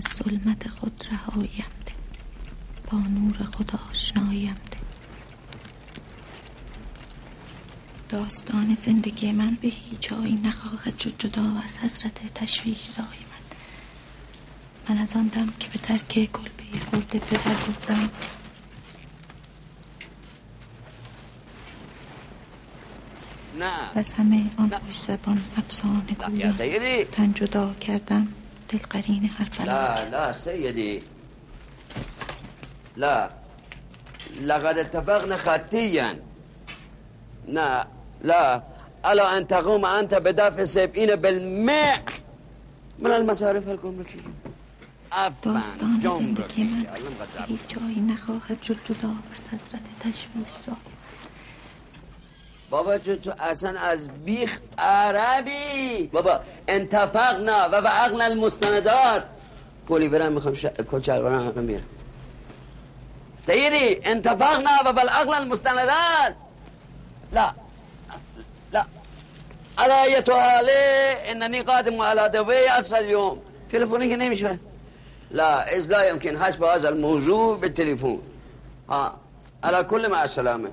از ظلمت خود رهایم ده، با نور خود آشنایم ده. داستان زندگی من به هیچ جایی نخواهد شد جدا از حسرت تشویش سای من از آن دم که به ترک کلبه خورده پدر گفتم نه و از همه آن خوش زبان افسانه گویان تن جدا کردم دل قرین هر فلک. لا سيدي لا لقد اتفقنا خطيا لا ألا أن تقوم أنت بدفع 70% من المصارف الجمركية. داستان زندگی من هیچ جایی نخواهد شد جدا از حسرت تشویش سای. بابا جون تو اصلا از بیخ عربی. بابا انتفقنا و عقل المستندات. قولی برم میخوام کچلوانم هم میرم. سيدي انتفقنا وبالعقل المستندات. لا على أية حال إنني قادم على دبي عصر اليوم. تلفوني که نمیشه. لا إذ لا يمكن حسب هذا الموضوع بالتليفون. على كل مع السلامة.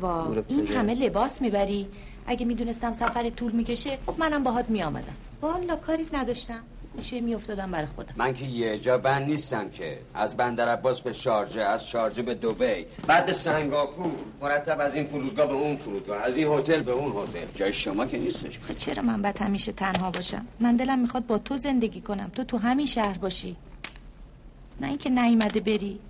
وا این همه لباس میبری؟ اگه میدونستم سفر طول میکشه خب منم باهات میآمدم. والا کاریت نداشتم، گوشه میافتادم برای خودم. من که یه جا بند نیستم که. از بندر عباس به شارجه، از شارجه به دبی، بعد به سنگاپور، مرتب از این فرودگاه به اون فرودگاه، از این هتل به اون هتل. جای شما که نیستش. خب چرا من باید همیشه تنها باشم؟ من دلم میخواد با تو زندگی کنم، تو همین شهر باشی، نه اینکه نیومده بری.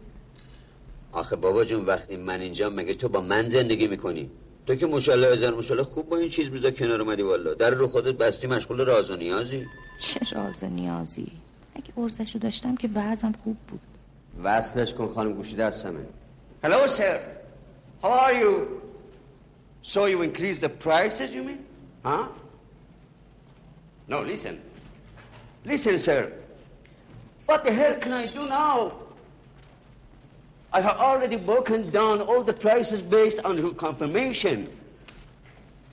آخه بابا جون وقتی من اینجا مگه تو با من زندگی میکنی؟ تو که ماشاءالله هزار ماشاءالله خوب با این چیز بیزا کنار اومدی. والا در رو خودت بستی مشغول راز و نیازی. چه راز و نیازی؟ اگه ارزشو داشتم که بعضم خوب بود. وصلش کن خانم گوشی دستمه. Hello sir. How are you? So you increase the prices you mean? Huh? No, listen sir. What the hell can I do now? I have already broken down all the prices based on your confirmation.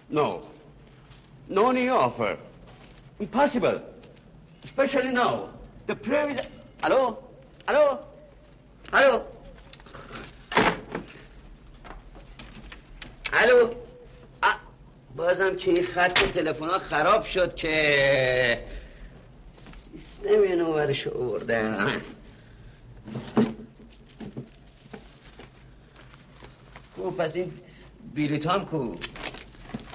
No new offer. Impossible. Especially now. The price... الو بازم که این خط تلفن‌ها خراب شد که سیستم اینو ورش آوردن. کو پس این بلیط هم کو؟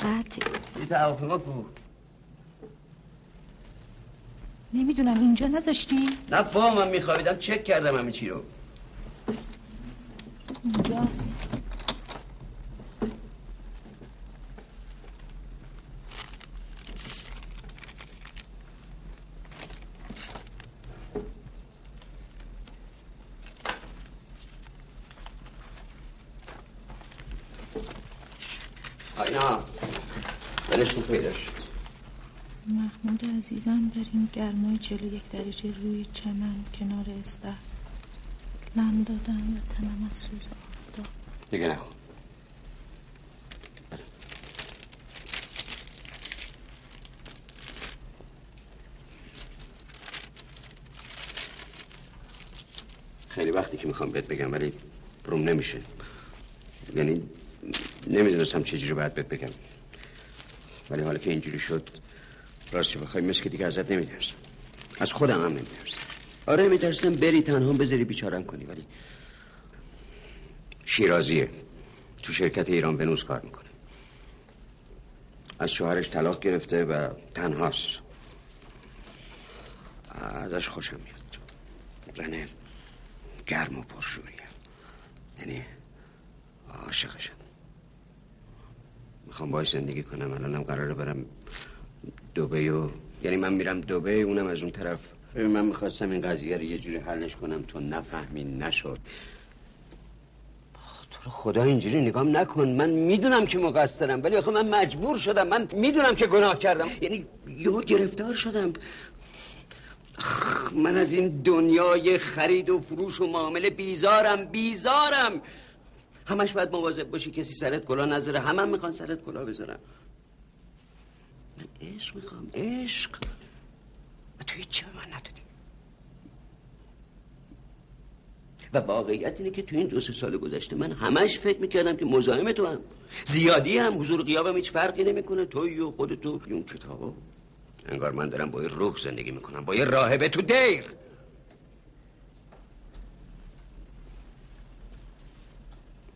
قطعی بلیط هواپیما کو؟ نمیدونم اینجا نذاشتی؟ نه با من میخوابیدم چک کردم همه چی رو. اینجاست. آینا بلشون پیدا شد. محمود عزیزم در این گرمای 41 درجه روی چمن کنار استخر لم دادم و تنم از سوز آفتاب. دیگه نخون. خیلی وقتی که میخوام بهت بگم ولی روم نمیشه. یعنی نمیدونستم چجوری باید بهت بگم، ولی حالا که اینجوری شد راستش بخوای مثل که دیگه ازت نمیترسم. از خودم هم نمیترسم. آره میترسم بری تنها بذاری بیچارم کنی، ولی شیرازیه، تو شرکت ایران ونوز کار میکنه، از شوهرش طلاق گرفته و تنهاست. ازش خوشم میاد. زنه گرم و پرشوریه، یعنی عاشقشم. میخوام باهاش زندگی کنم. الانم قراره برم دبی یعنی من میرم دبی، اونم از اون طرف. من میخواستم این قضیه رو یه جوری حلش کنم تو نفهمی، نشد. تو رو خدا اینجوری نگام نکن. من میدونم که مقصرم، ولی آخه من مجبور شدم. من میدونم که گناه کردم، یعنی یهو گرفتار شدم. من از این دنیای خرید و فروش و معامله بیزارم. همش باید مواظب باشی کسی سرت کلاه نذاره. همه میخوان سرت کلاه بذارن. من عشق میخوام، عشق. و تو هیچ به من ندادی. و واقعیت اینه که تو این 2-3 سال گذشته من همش فکر میکردم که مزاحم تو هم زیادی هم حضور غیابم هیچ فرقی نمیکنه. توی و خودتو اون کتابا انگار من دارم با یه روح زندگی میکنم، با یه راهبه تو دیر.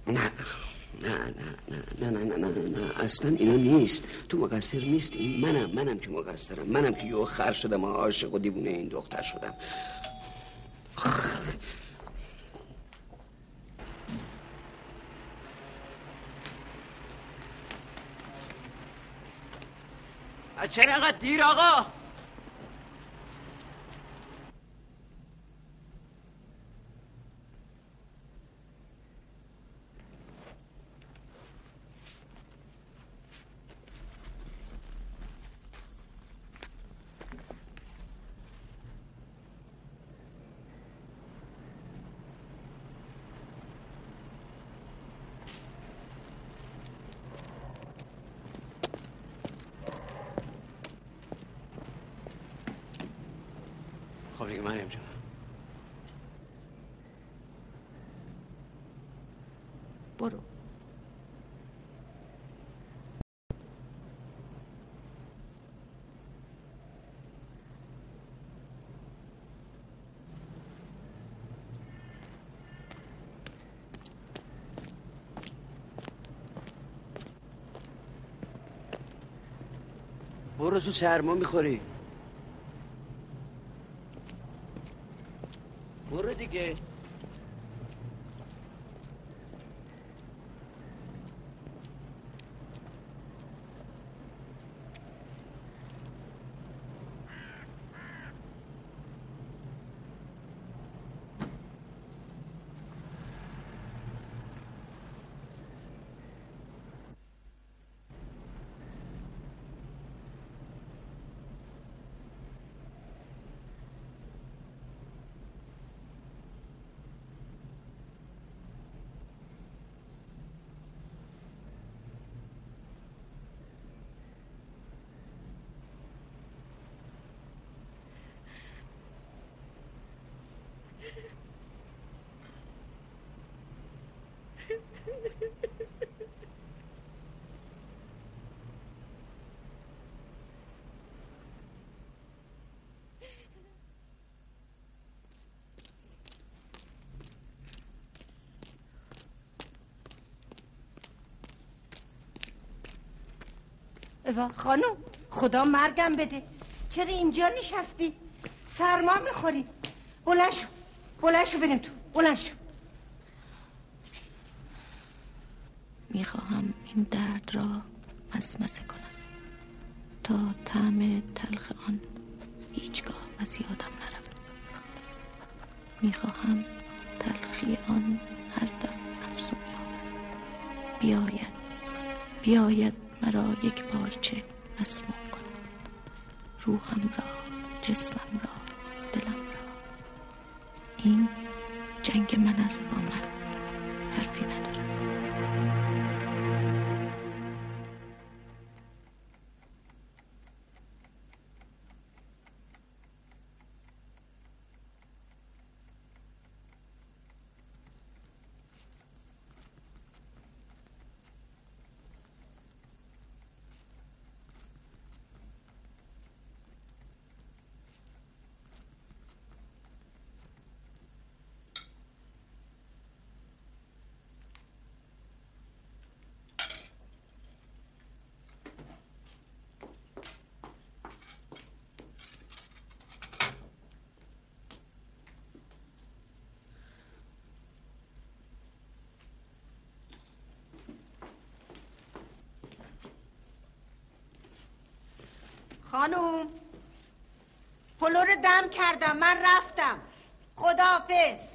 نه نه نه نه نه نه نه نه اصلا اینا نیست. تو مقصر نیست، این منم که مقصرم. منم که یه خر شدم و عاشق و دیوونه این دختر شدم. چرا اینقدر دیر آقا؟ خب دیگه مریم جان، برو. برو تو سرما میخوری. برو دیگه. ایوا خانم، خدا مرگم بده، چرا اینجا نشستی؟ سرما میخوری. بلند شو بریم تو. بلند شو. میخواهم این درد را مزمزه کنم تا طعم تلخ آن هیچگاه از یادم نرود. میخواهم تلخی آن هر دم افزون یابد. بیاید مرا یک بارچه مسموم کند، روحم را، جسمم را، دلم را. این جنگ من است با من، حرفی ندارم. خانوم، پلو رو دم کردم، من رفتم. خداحافظ.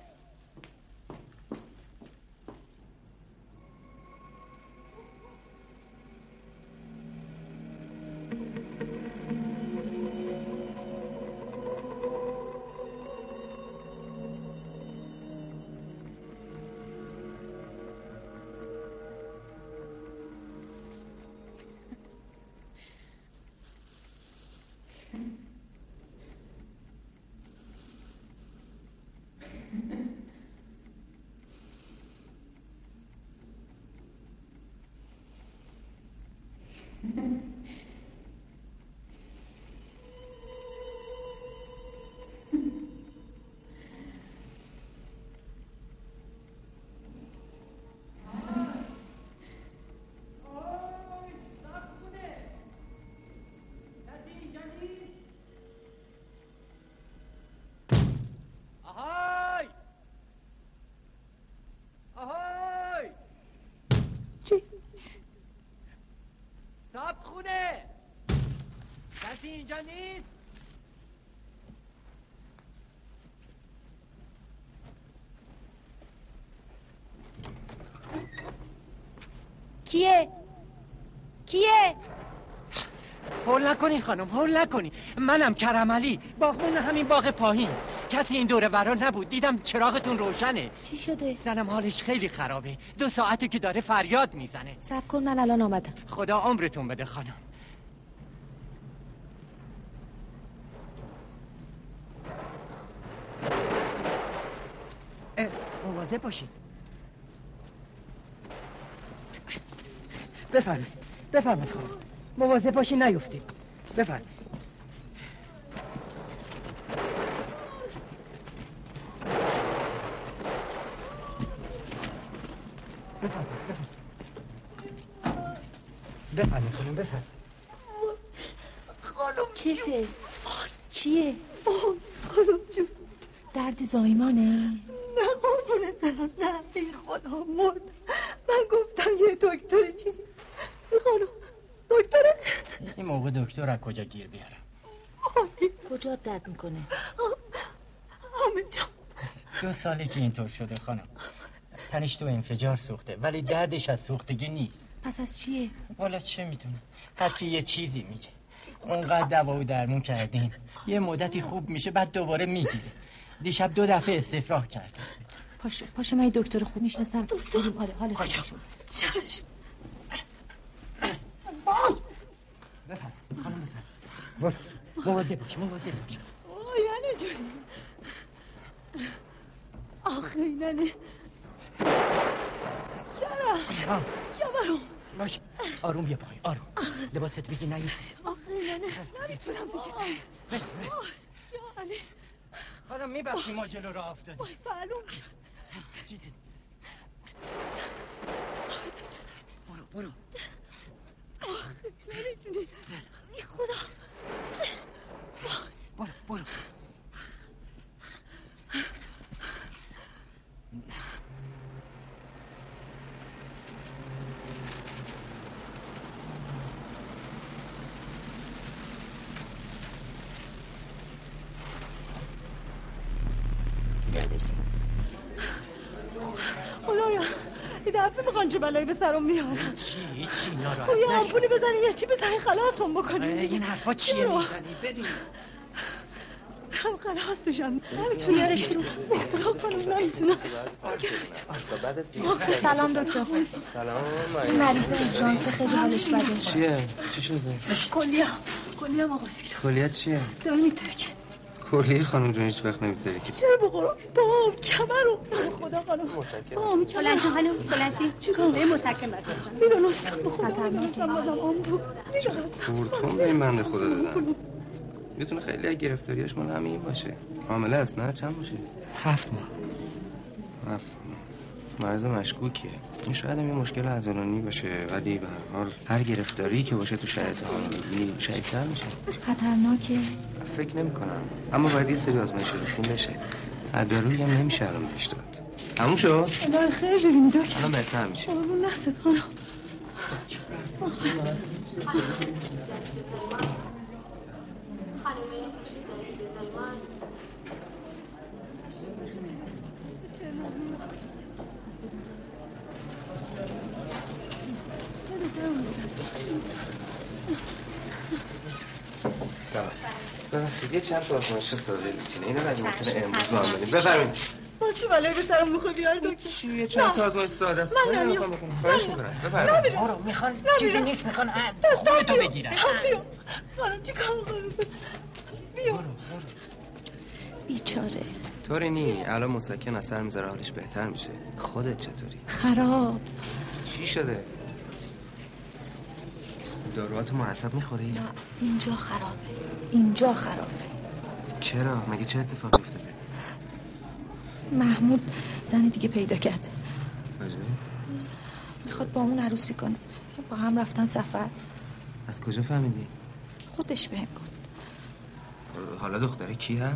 کسی اینجا نیست؟ کیه؟ هول نکنین خانم، هول نکنین. منم کرمعلی، باغبون همین باغ پایین. کسی این دوره ورا نبود. دیدم چراغتون روشنه. چی شده؟ زنم حالش خیلی خرابه. 2 ساعته که داره فریاد میزنه. صبر کن، من الان آمدم. خدا عمرتون بده خانم. مواظب باشین. بفرمایید خانم. مواظب باشین نیفتید. بفرمایید. بفرمایید خانم، بفرمایید. خانم چته؟ چیه؟ خانم جون درد زایمانه؟ نه قربونه دارم، نه ای خدا مرد. من گفتم یه دکتر چیزی. خانم دکتره؟ این موقع دکتر از کجا گیر بیارم؟ کجا درد میکنه؟ همه جا. 2 ساله که اینطور شده خانم. تنش تو انفجار سوخته، ولی دردش از سوختگی نیست. پس از چیه؟ والا چه میتونم، هر کی یه چیزی میگه. اونقدر دوا و درمون کردیم، یه مدتی خوب میشه بعد دوباره میگیره. دیشب 2 دفعه استفراغ کرد. پاشو من دکتر خوب میشناسم. بریم. حال خوب شد. چشم. بفرم خانم، بفرم. مواظب باش. ننه جونی. آخه ننه. برام. باش. آروم بیا پایین، آروم. لباست بگی نیفتی. آخه ننه نمیتونم دیگه. یعنی خانم میبخشی ما جلو راه افتادیم. معلوم. برو. آخه ننه جونی. ای خدا. برو. خدایا این دفعه میخوان چه بلایی به سرم میارن. چی ناراحت یه نشو. آمپولی بزنی یه چی بزنی خلاصم بکنی. این حرفا چیه میزنی؟ بریم. هم خلاص بشم. نمیتونیرش تو. خانم نمیتونم. سلام دکتر. سلام. این مریض اورژانس خیلی حالش بده. چیه؟ چی شده؟ کلیه آقا دکتر. کلیت چیه؟ داره میترکه. کلیه خانم جون هیچ وقت نمیترکه. چرا بخورم؟ بام کمرو. خدا خانم. بام بلند شو خانم، بلند شی. چیکار؟ به مسکن بده. میدونستم بخدا. میدونستم بازم آمبو. کورتون به این بنده خدا دادن. میتونه خیلی از گرفتاریاش مال همین باشه. حامله است نه؟ چند باشه؟ 7 ماه. مرض مشکوکیه. این شاید هم یه مشکل عضلانی باشه، ولی به هر حال هر گرفتاری که باشه تو شرایط حاملگی شدیدتر میشه. خطرناکه؟ فکر نمی‌کنم، اما باید یه سری آزمایش روتین بشه. دارویی هم نمیشه الان بهش داد. تموم شد؟ الان خیلی ببین دکتر. الان بهتر میشه. قربون نست خانم. سلام. ببخشید یه چند تا آزمایش ساده روتینه. اینا رو اگه ممکنه امروز ما انجام بدیم. بفرمایید. باز چه بلایی به سرم میخواد بیار دکتر؟ چیه چند تا آزمایش ساده است؟ من نمیام. خواهش می‌کنم. بفرمایید. برو، میخوان چیزی نیست، میخوان خودتو بگیرن. بیا. خانم چیکار می‌کنی؟ بیا. بیچاره. طوری نی، الان مسکن اثر میذاره حالش بهتر میشه. خودت چطوری؟ خراب. چی شده؟ داروهاتو مرتب میخوری؟ نه اینجا خرابه. چرا؟ مگه چه اتفاقی افتاده؟ محمود زن دیگه پیدا کرده. کجا؟ میخواد با اون عروسی کنه. با هم رفتن سفر. از کجا فهمیدی؟ خودش بهم گفت. حالا دختره کی هست؟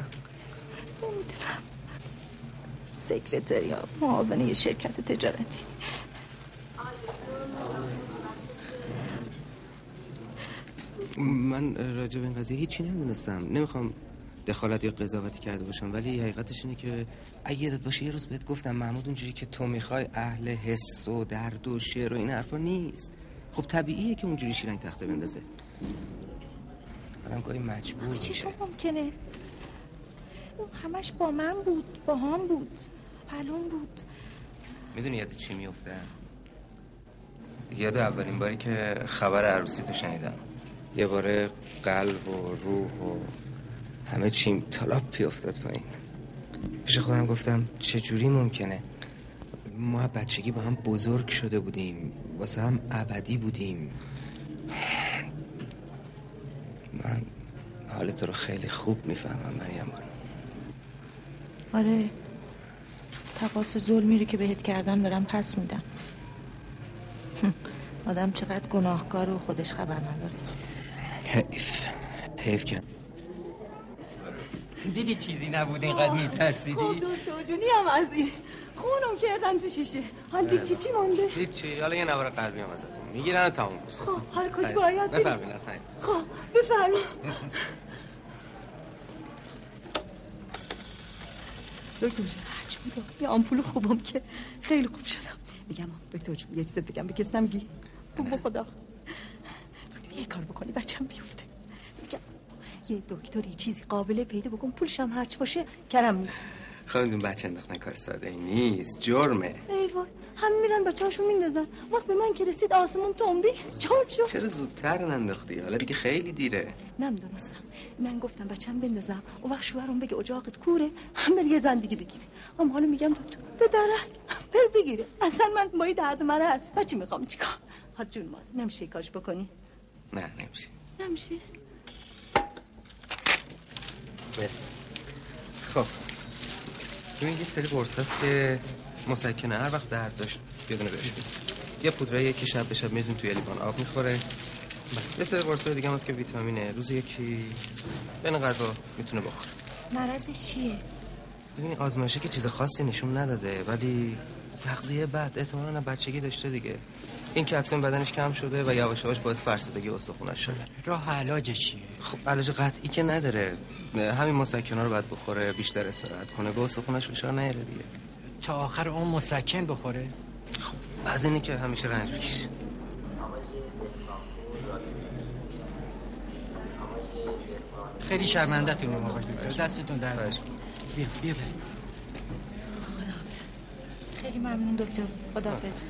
نمیدونم. سکرتری ها معاون یه شرکت تجارتی. من راجع به این قضیه هیچی نمیدونستم. نمیخوام دخالت یا قضاوتی کرده باشم، ولی حقیقتش اینه که اگه یادت باشه یه روز بهت گفتم محمود اونجوری که تو میخوای اهل حس و درد و شعر و این حرفا نیست. خب طبیعیه که اونجوری شیلنگ تخته بندازه. آدم گاهی مجبور میشه. چطور ممکنه؟ اون همش با من بود، با هم بود، پلون بود. میدونی یاد چی میفته؟ یاد اولین باری که خبر عروسی تو شنیدم. یه باره قلب و روح و همه چیم تالاپی افتاد پایین. پیش خودم گفتم چجوری ممکنه ما بچگی با هم بزرگ شده بودیم، واسه هم ابدی بودیم. من حال تو رو خیلی خوب میفهمم مریم بانو. آره، تقاص ظلمی رو که بهت کردم دارم پس میدم. آدم چقدر گناهکار و خودش خبر نداره. حیف کن. دیدی چیزی نبود اینقدر میترسیدی؟ خب دکتر جونی هم از این خونم کردن تو شیشه. حال دیگه چی مونده؟ هیچی، حالا یه نوار قلبی هم ازتون میگیرن و تموم میشه. خب حالا کجا باید بریم؟ بفرمین از همین. خب بفرما. دکتر جون عجیبه، یه آمپول خوبم که خیلی خوب شدم. میگم دکتر جون یه چیز بگم به کس نمیگی؟ به خدا دکتر یه کار بکنی بچه‌م بیفته. میگم یه دکتری چیزی قابله پیدا بکن، پولش هم هرچ باشه کرم میکنم. خانم بچه انداختن کار ساده ای نیست، جرمه. ای وای، هم میرن بچه‌هاشون میندازن. وقت به من که رسید آسمون تنبی جام شد. چرا زودتر ننداختی؟ حالا دیگه خیلی دیره. نمیدونستم. من گفتم بچه‌م بندازم، اون وقت شوهرم بگه اجاقت کوره، هم بر یه زن دیگه بگیره. اما حالا میگم دکتر به درک بر بگیره. اصلا من با این درد مرا هست. بچه میخوام چیکار؟ ها جون ما نمیشه کارش بکنی؟ نه نمیشه. بس. خب ببین یه سری قرص هست که مسکنه، هر وقت درد داشت یه دونه بهش بید. یه پودره یکی شب به شب میزیم توی لیوان آب میخوره. یه سری قرص دیگه هم هست که ویتامینه، روز یکی بین غذا میتونه بخوره. مرضش چیه؟ ببین آزمایشه که چیز خاصی نشون نداده، ولی تغذیه بد احتمالاً بچگی داشته دیگه. این کلسیم بدنش کم شده و یواش یواش باعث فرسودگی استخونش شده. راه علاجش چیه؟ خب علاج قطعی که نداره. همین مسکنا رو باید بخوره، بیشتر استراحت کنه، به استخونش فشار نیاره دیگه. تا آخر اون مسکن بخوره؟ خب از اینی که همیشه رنج بکشه. خیلی شرمنده‌تون آقای دکتر، دستتون درد نکنه. بیا بریم. خیلی ممنون دکتر، خداحافظ.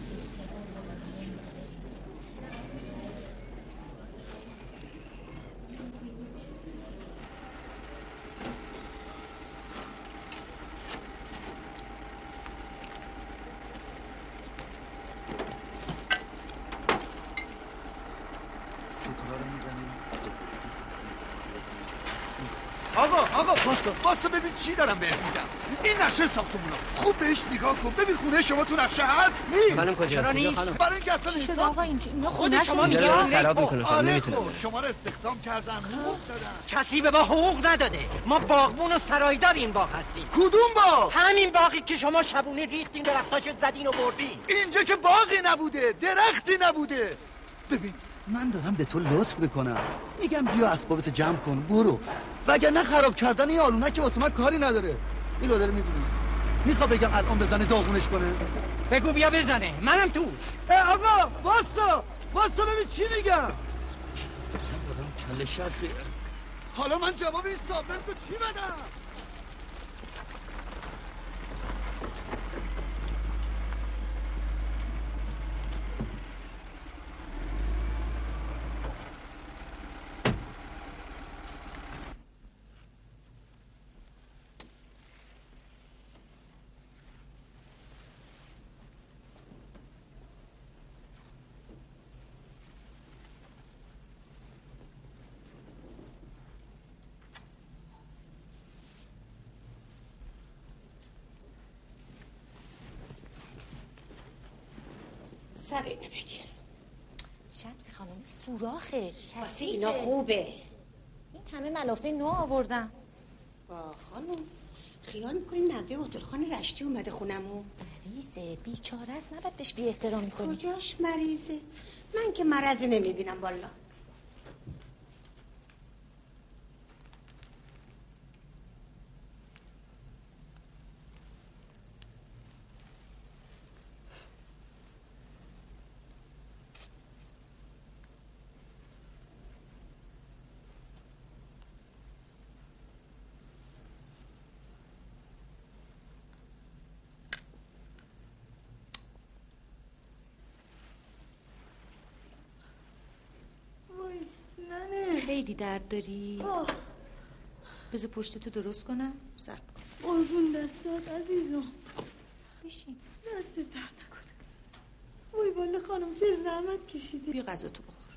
آقا واسه ببین چی دارم بهت میگم. این نقشه ساختمونه خوب بهش نگاه کن. ببین خونه شما تو نقشه هست نیست؟ خانم کجا نیست؟ برای اینکه اصلا چی شد آقا اینجا خود شما میگه خراب میکنه خانم، نمیتونه. شما رو استخدام کردن، حقوق دادن. کسی به ما حقوق نداده. ما باغبون و سرایدار این باغ هستیم. کدوم باغ؟ همین باغی که شما شبونه ریختین درختاشو زدین و بردین. اینجا که باغی نبوده، درختی نبوده. ببین من دارم به تو لطف میکنم، میگم بیا اسبابت جمع کن برو، وگرنه خراب کردن این آلونه که واسه من کاری نداره. اینو داره میبینی؟ میخوا بگم الان بزنه داغونش کنه؟ بگو بیا بزنه، منم توش. آقا واسا ببین چی میگم. کله شرفی. حالا من جواب این صابر رو چی بدم؟ سر اینو بگیر. شمسی خانم این سوراخه کسی اینا خوبه. این همه ملافه نو آوردم. با خانم خیال میکنی نوه عطرخان رشتی اومده خونمون؟ مریضه بیچاره است، نباید بهش بی احترامی کنی. کجاش مریضه؟ من که مرضی نمیبینم والا. خیلی درد داری؟ بذار پشتتو درست کنم. صبر کن. قربون دستات عزیزم. بشین. دست درد نکنه. وای والا خانم چه زحمت کشیدی. بیا غذاتو بخور.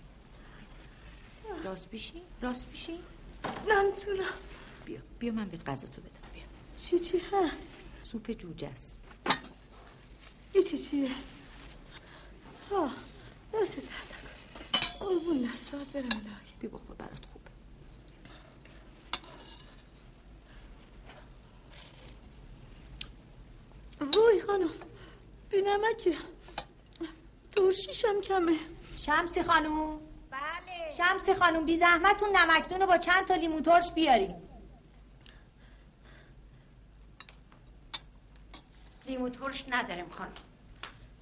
راست بشین. راست بشین. نمیتونم. بیا من بهت غذاتو بدم. بیا. چی هست؟ سوپ جوجه است. این چیه؟ ها دست درد نکنه. قربون دستات برم الهی. بیا بخور برات خوبه. وای خانم بی نمکه. ترشیشم کمه. شمسی خانوم. بله. شمسی خانوم بی زحمتون نمکدون رو با چند تا لیمو ترش بیاری. لیمو ترش ندارم خانم.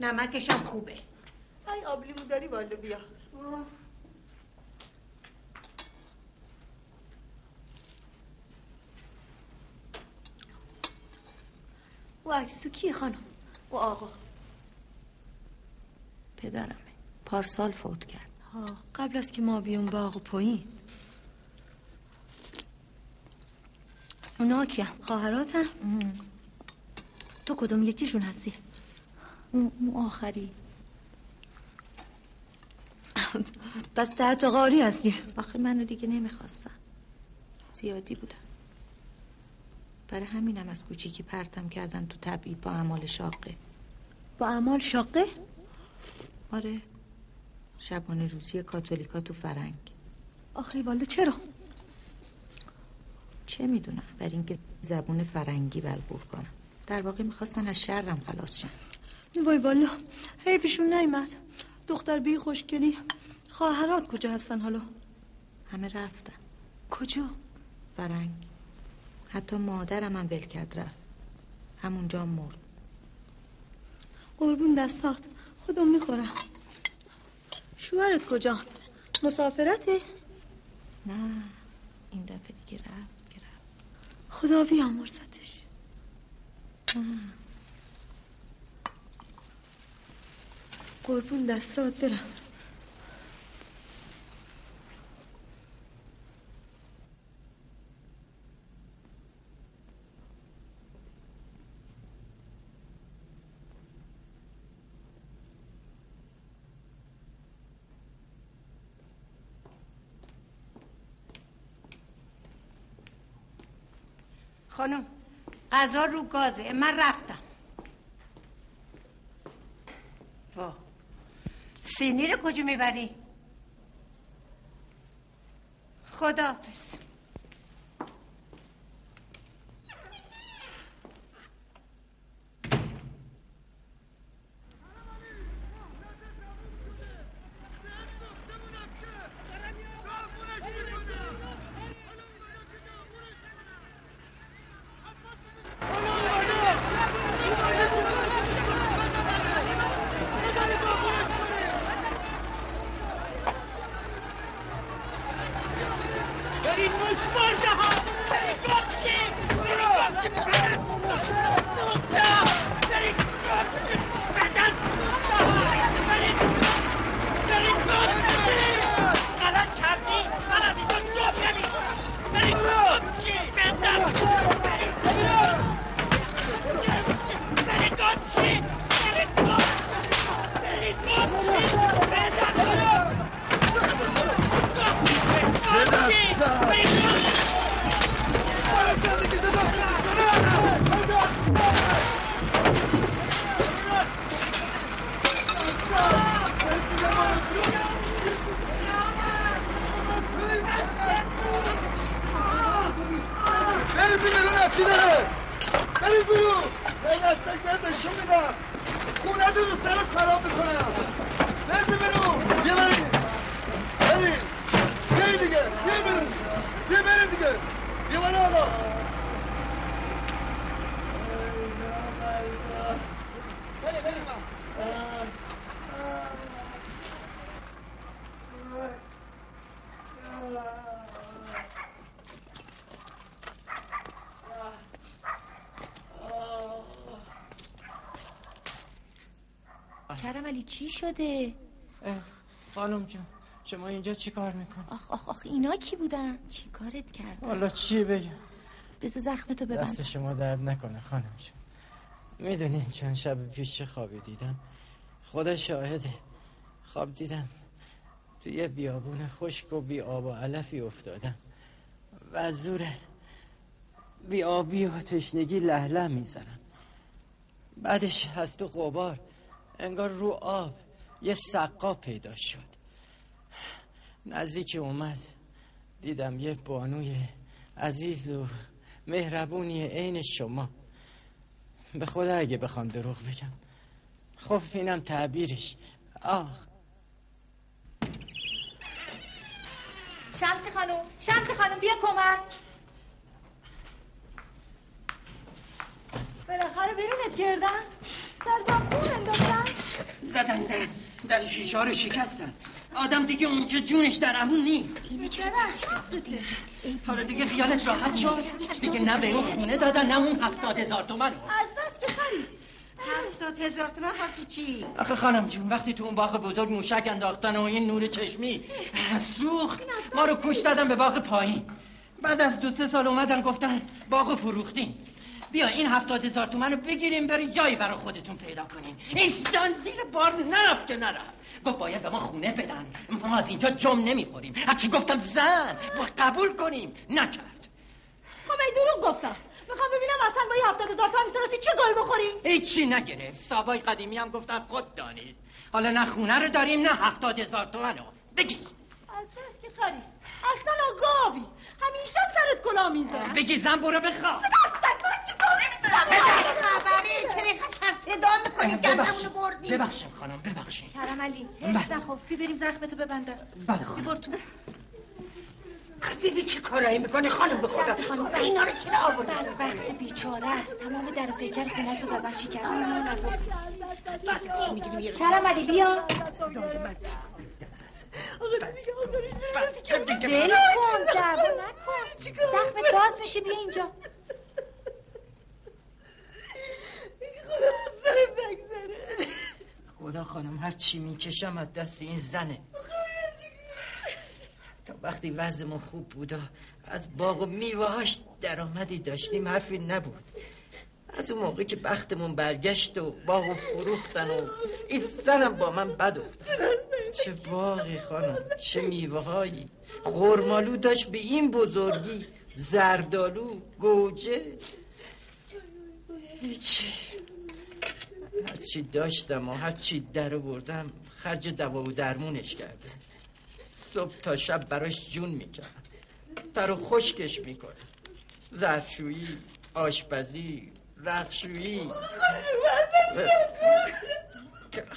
نمکش هم خوبه. ای آب لیمو داری والا بیا. و عکسو کیه خانم؟ و آقا پدرمه. پارسال فوت کرد. ها قبل از که ما بیون باغ و پایین. اونا کیه؟ خواهراتن؟ تو کدوم یکیشون هستی؟ اون آخری. پس تحت قاری هستی؟ آخه منو دیگه نمیخواستن. زیادی بودن. برای همینم از کوچیکی پرتم کردن تو تبعید با اعمال شاقه. با اعمال شاقه؟ آره. شبانه روزی کاتولیکا تو فرنگ. آخه والا چرا؟ چه میدونم. برای اینکه زبون فرنگی بلغور کنم. در واقع میخواستن از شرم خلاص شن. وای والا حیفشون نیامد. دختر بی خوشگلی. خواهرات کجا هستن حالا؟ همه رفتن. کجا؟ فرنگ. حتی مادرم هم ول کرد رفت. همونجا مرد. قربون دستات. خودم میخورم. شوهرت کجا؟ مسافرته؟ نه این دفعه دیگه رفت. خدا بیامرزتش. قربون دستات برم. خانم غذا رو گازه. من رفتم. وا سینی رو کجا میبری؟ خداحافظ. کرم علی چی شده؟ خانم جان شما اینجا چی کار میکنی؟ آخ اینا کی بودن؟ چی کارت کردن؟ والا چی بگم؟ بذار زخمتو ببند. دست شما درد نکنه خانم جون. میدونین چند شب پیش چه خوابی دیدم؟ خدا شاهده. خواب دیدم توی یه بیابون خشک و بی آب و علفی افتادم و از زور بی آبی و تشنگی لهله میزنم. بعدش از تو غبار انگار رو آب یه سقا پیدا شد. نزدیک اومد دیدم یه بانوی عزیز و مهربونی عین شما. به خدا اگه بخوام دروغ بگم خب اینم تعبیرش. شمسی خانم بیا کمک. بالاخره بیرونت کردن؟ سرتم خون انداختن؟ زدن در شیشه ها رو شکستن. آدم دیگه اونجا جونش در امون نیست. اینه چرا؟ حالا دیگه خیالت راحت شد؟ دیگه نه به اون خونه دادن نه اون 70,000 تومن. از بس که خرید. 70,000 تومن واسه چی؟ آخه خانم جون وقتی تو اون باغ بزرگ موشک انداختن و این نور چشمی سوخت ما رو کش دادن به باغ پایین. بعد از 2-3 سال اومدن گفتن باغ فروختین. بیا این 70,000 تومن رو بگیریم برای جایی برای خودتون پیدا کنیم. این زیر بار نرفت که نرفت. گفت باید به ما خونه بدن. ما از اینجا جم نمیخوریم. هرچی گفتم زن قبول کنیم نکرد. خب ای دروغ گفتم. میخوام ببینم اصلا با این 70,000 تومن میتونستی چه گاهی بخوریم؟ هیچی نگرفت. صابای قدیمی هم گفتن خود دانید. حالا نه خونه رو داریم نه 70,000 تومن رو. بگی از بس که خرید. اصلا آگاهی همیشه سرت کلا میزنم. بگی زن برو بخواب. پدرسگ من چی کاری میتونم؟ خبری چرا اینقدر سر صدا میکنیم گندمونو بردیم؟ ببخشیم خانم ببخشیم. کرم علی حس نخور. بریم زخمتو ببندم. بله خانم. ببر تو. دیدی چه کارایی میکنی خانم به خدا؟ اینا رو چرا آوردن؟ وقت بیچاره است. تمام در پیکر خونه‌ش رو زدن شکستن. کرم علی بیا. دل کن دعوا نکن. زخمت باز میشه. بیا اینجا. خدا خانم هر چی میکشم از دست این زنه. تا وقتی وضعمون خوب بود و از باغ و میوه‌هاش درآمدی داشتیم حرفی نبود. از اون موقع که بختمون برگشت و باغ فروختن و این زنم با من بد افتاد. چه باغی خانم چه میوه‌هایی. خرمالو داشت به این بزرگی، زردالو، گوجه. هرچی داشتم و هرچی در آوردم خرج دوا و درمونش کردم. صبح تا شب براش جون میکردم. تر و خشکش میکنم. ظرفشویی، آشپزی، رختشویی،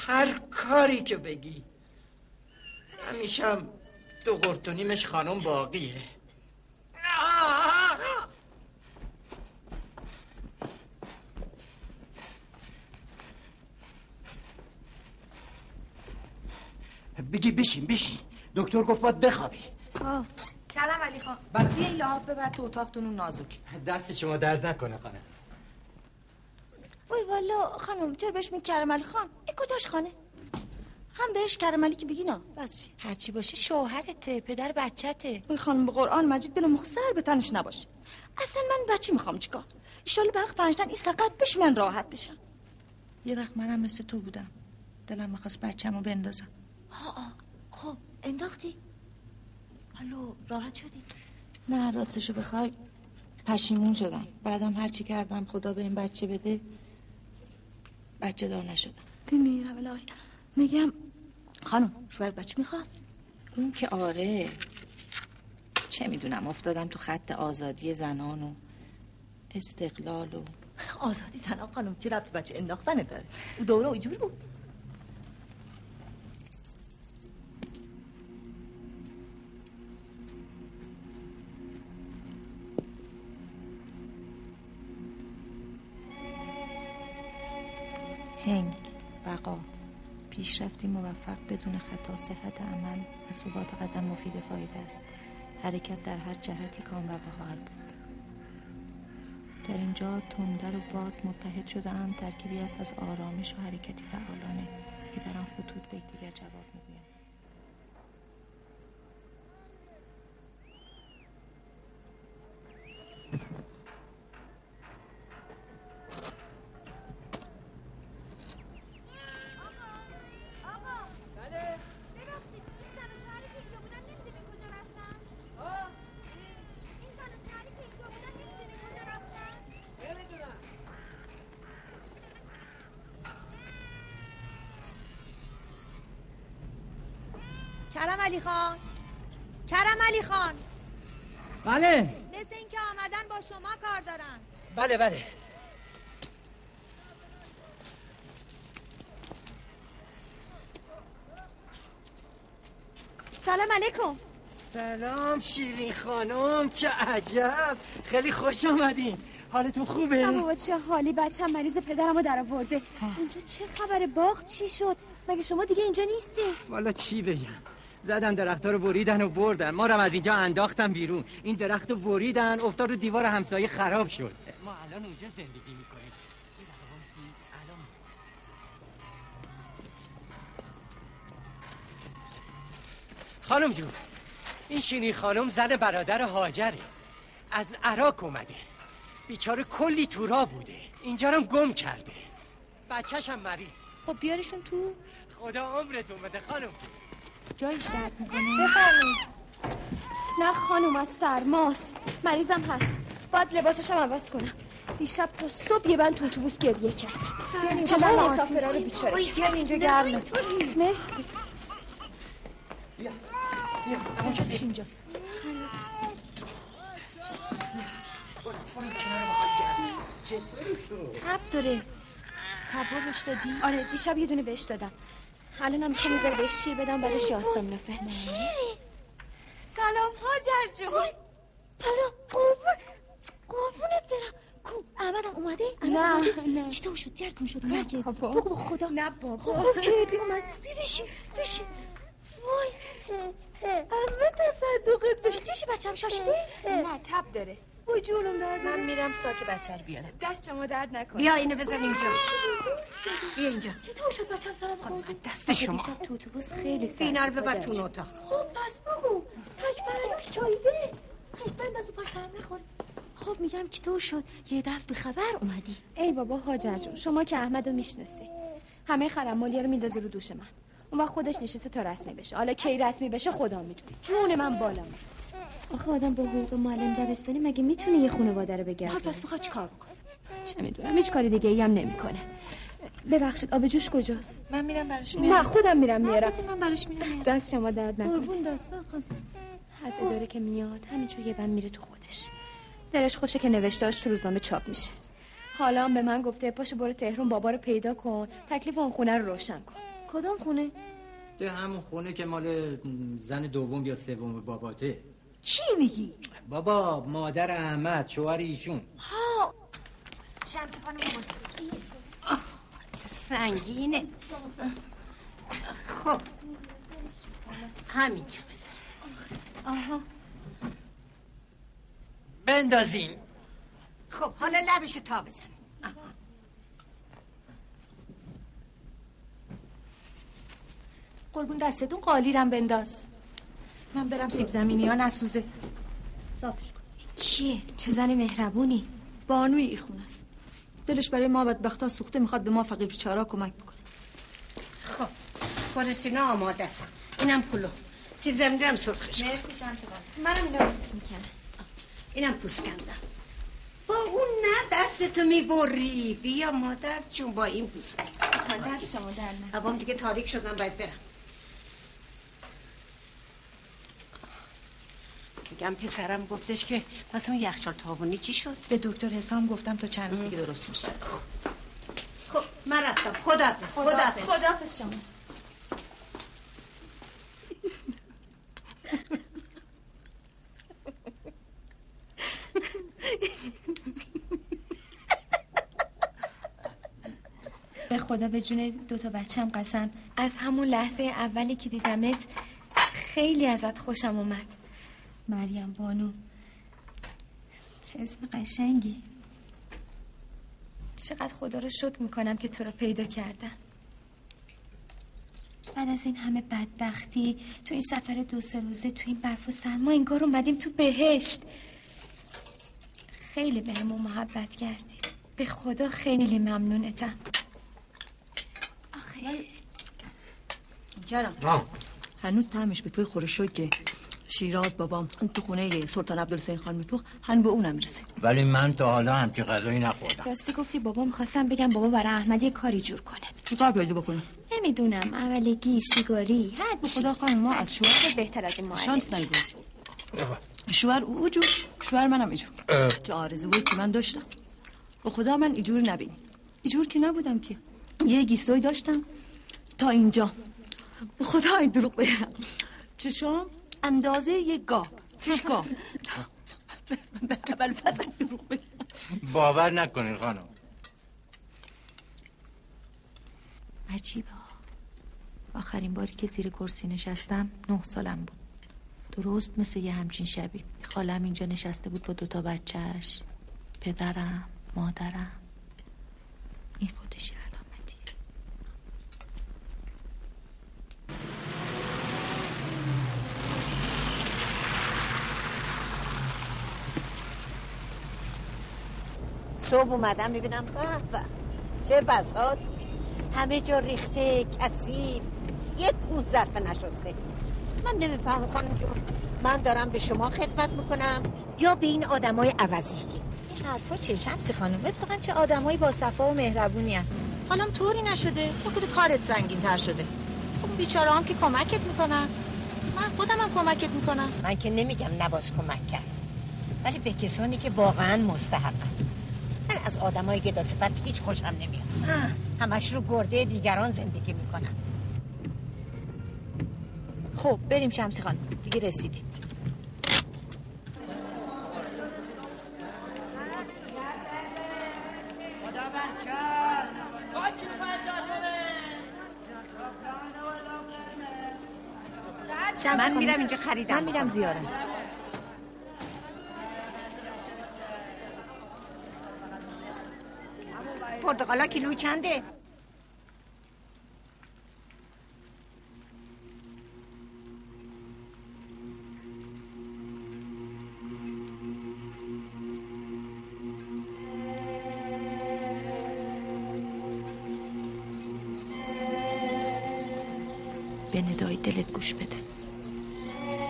هر کاری که بگی. همیشه هم 2 قرت و نیمش خانم باقیه. بگی بشین. دکتر گفت باید بخوابی. کرم علی خان بیا این لحاف ببر تو اتاقتون اون نازک. دست شما درد نکنه خانم. وای والا خانم چرا بهش میگی کرم علی خان؟ این کجاش خانه؟ هم بهش کرم علی که بگی نه. بس چی؟ هرچی باشه شوهرته، پدر بچته. وای خانم به قرآن مجید دل مخسر به تنش نباشه. اصلا من بچه میخوام چیکار؟ ایشالا به حق پنجتن این سقط بشه من راحت بشم. یه وقت منم مثل تو بودم. دلم میخواست بچه‌مو بندازم. خب انداختی؟ حالا راحت شدی؟ نه راستشو بخوای پشیمون شدم. بعدم هرچی کردم خدا به این بچه بده بچه دار نشدم. بمیرم الهی. میگم خانم شوهر بچه میخواست؟ اون که آره. چه میدونم افتادم تو خط آزادی زنان و استقلال و آزادی زنان خانم چه ربط بچه انداختنه داره؟ او دوره اینجوری بود. هنگ، بقا، پیشرفتی موفق بدون خطا، صحت عمل و ثبات قدم مفید فایده است. حرکت در هر جهتی کامروا خواهد بود. در اینجا تندر و باد متحد شده اند، ترکیبی است از آرامش و حرکتی فعالانه که در آن خطوط به یکدیگر جواب می‌گویند. کرم علی خان، کرم علی خان. بله. مثل این که آمدن با شما کار دارن. بله بله. سلام علیکم. سلام شیرین خانم، چه عجب، خیلی خوش آمدین. حالتون خوبه؟ بابا چه حالی، بچه‌م مریض پدرمو در آورده. اینجا چه خبره؟ باغ چی شد؟ مگه شما دیگه اینجا نیستی؟ والا چی بگم، زدم درخت‌ها رو بریدن و بردن، ما رو از اینجا انداختن بیرون. این درخت رو بریدن افتاد رو دیوار همسایه خراب شد. ما الان اونجا زندگی میکنیم. خانم جون، این شیرین خانم زن برادر هاجره، از عراق اومده. بیچاره کلی تو راه بوده، اینجا رو گم کرده. بچه‌ش هم مریض. خب بیارشون تو. خدا عمرتون بده خانم. جایش درد میکنه. بفرمایید. نه خانم، از سرماست، مریضم هست، باید لباسشم عوض کنم. دیشب تا صبح یه بند تو اتوبوس گریه کرد. بیان اینجا من مسافرها رو بیچاره. بیان اینجا گرمه. مرسی. بیا اینجا پیش اینجا. تب داره. تبا بهش دادی؟ آره دیشب یه دونه بهش دادم. الانم میخوام یه ذره بهش شیر بدم بعدش یاستم نفه. سلام هاجر جون. پرا قربونت برم. کو احمدم اومده؟ نه چطور شد؟ جرتون شد؟ بگو بابا خدا. نه بابا. خوب کردی اومد. بشین. وای احمد تصدقت بشه. چیشی بچه‌م شاشیده؟ نه تب داره. وای جونم درد. من میرم ساک بچه رو بیارم. دست شما درد نکنه. بیا اینو بزن اینجا. بیا اینجا. چطور شد بچه‌م سلام خوب؟ دست شما. دیشب تو اتوبوس خیلی سر. اینا رو ببر تو اتاق. خب پس بگو. تک برداشت چاییده. حتما دست و پاش برم نخوره. خب میگم چطور شد؟ یه دفعه به خبر اومدی. ای بابا هاجر جون، شما که احمدو میشناسی. همه خرمالیا رو میندازه رو دوش من. اون وقت خودش نشسته تا رسمی بشه. حالا کی رسمی بشه خدا میدونه. جون من بالا میاد. آخه آدم با حقوق معلم دبستانی مگه میتونه یه خانواده رو بگردونه؟ حالا پس میخواد چیکار بکنه؟ چه میدونم، هیچ کاری دیگه ای هم نمیکنه. ببخشید آب جوش کجاست؟ من میرم براش میارم. نه خودم میرم میارم. من براش میرم. دست شما درد نکنه. قربون دستا خانم. حسه داره که میاد همینجور یه بند میره تو خودش. دلش خوشه که نوشتاش تو روزنامه چاپ میشه. حالا هم به من گفته پاشو برو تهران بابا رو پیدا کن، تکلیف اون خونه رو روشن کن. کدوم خونه؟ ده همون خونه که مال زن دوم یا سوم باباته. چی میگی؟ بابا مادر احمد، شوهر ایشون. ها شمس خانم بود. سنگینه. خب همینجا بذار. آها بندازین. خب حالا لبشو تا بزن. قربون دستتون قالیرم بنداز. من برم سیب زمینی ها نسوزه. صافش کن. کیه؟ چه زن مهربونی. بانوی ایخون است. دلش برای ما بدبختا سوخته، میخواد به ما فقیر بیچارا کمک بکنه. خب پرسینا آماده است. اینم پلو. سیب زمینی هم سرخش کن. مرسی شمس خانم. منم اینا رو پوست میکنم. اینم پوست کندم. با اون نه دستتو میبری. بیا مادر جون با این پوست. دست شما در نه. هوام دیگه تاریک شد، من باید برم. میگم پسرم گفتش که پس اون یخچال تاوانی چی شد؟ به دکتر حسام گفتم تا چند روز دیگه درست میشه. خب من رفتم. خداحافظ. خداحافظ شما. به خدا به جون دوتا بچه‌م قسم، از همون لحظه اولی که دیدمت خیلی ازت خوشم اومد. مریم بانو، چه اسم قشنگی. چقدر خدا رو شکر میکنم که تو رو پیدا کردم. بعد از این همه بدبختی تو این سفر 2-3 روزه تو این برف و سرما انگار اومدیم تو بهشت. خیلی بهمون محبت کردی. به خدا خیلی ممنونتم. آخه کرم هنوز طعمش به پای خورشو که شیراز بابام تو خونه سلطان عبدالحسین خان میپخت هن به اونم میرسه. ولی من تا حالا همچین غذایی نخوردم. راستی گفتی بابا، میخواستم بگم بابا برای احمد یه کاری جور کنه. چی کار پیدا بکنه؟ نمیدونم، اولگی، سیگاری، هر چی. خدا خانم ما از شوهر بهتر از این معلم شانس ندید. شوهر او جور، شوهر منم اینجور. چه آرزویی که من داشتم به خدا من اینجور نبینی. اینجور که نبودم که یه گیسوی داشتم تا اینجا. به خدا این دروغ بگم چشم اندازه یه گاو. چش گاو به اول فصل دروغ بگم باور نکنین خانم. عجیبه. آخرین باری که زیر کرسی نشستم 9 سالم بود. درست مثل یه همچین شبی خالم اینجا نشسته بود با 2 بچهش، پدرم، مادرم. این خودش علامتیه. صبح اومدم میبینم به چه بساطی، همه جا ریخته، کثیف، یک کوز ظرف نشسته. من نمیفهمم خانم جون، من دارم به شما خدمت میکنم یا به این آدمای عوضی؟ این حرفا چه شمسی خانم؟ اتفاقا چه آدمایی با صفا و مهربونی هن. حالم طوری نشده، بخود کارت سنگین تر شده. خب بیچاره هم که کمکت میکنن، من خودم هم کمکت میکنم. من که نمیگم نباز کمک کرد، ولی به کسانی که واقعا مستحقن. من از آدمای گداصفت هیچ خوشم نمیاد. همش رو گرده دیگران زندگی میکنن. خب بریم شمسی خانم، دیگه رسیدیم. من میرم اینجا خریدم. من میرم زیاره. پرتقالا کیلو چنده؟ به ندای دلت گوش بده.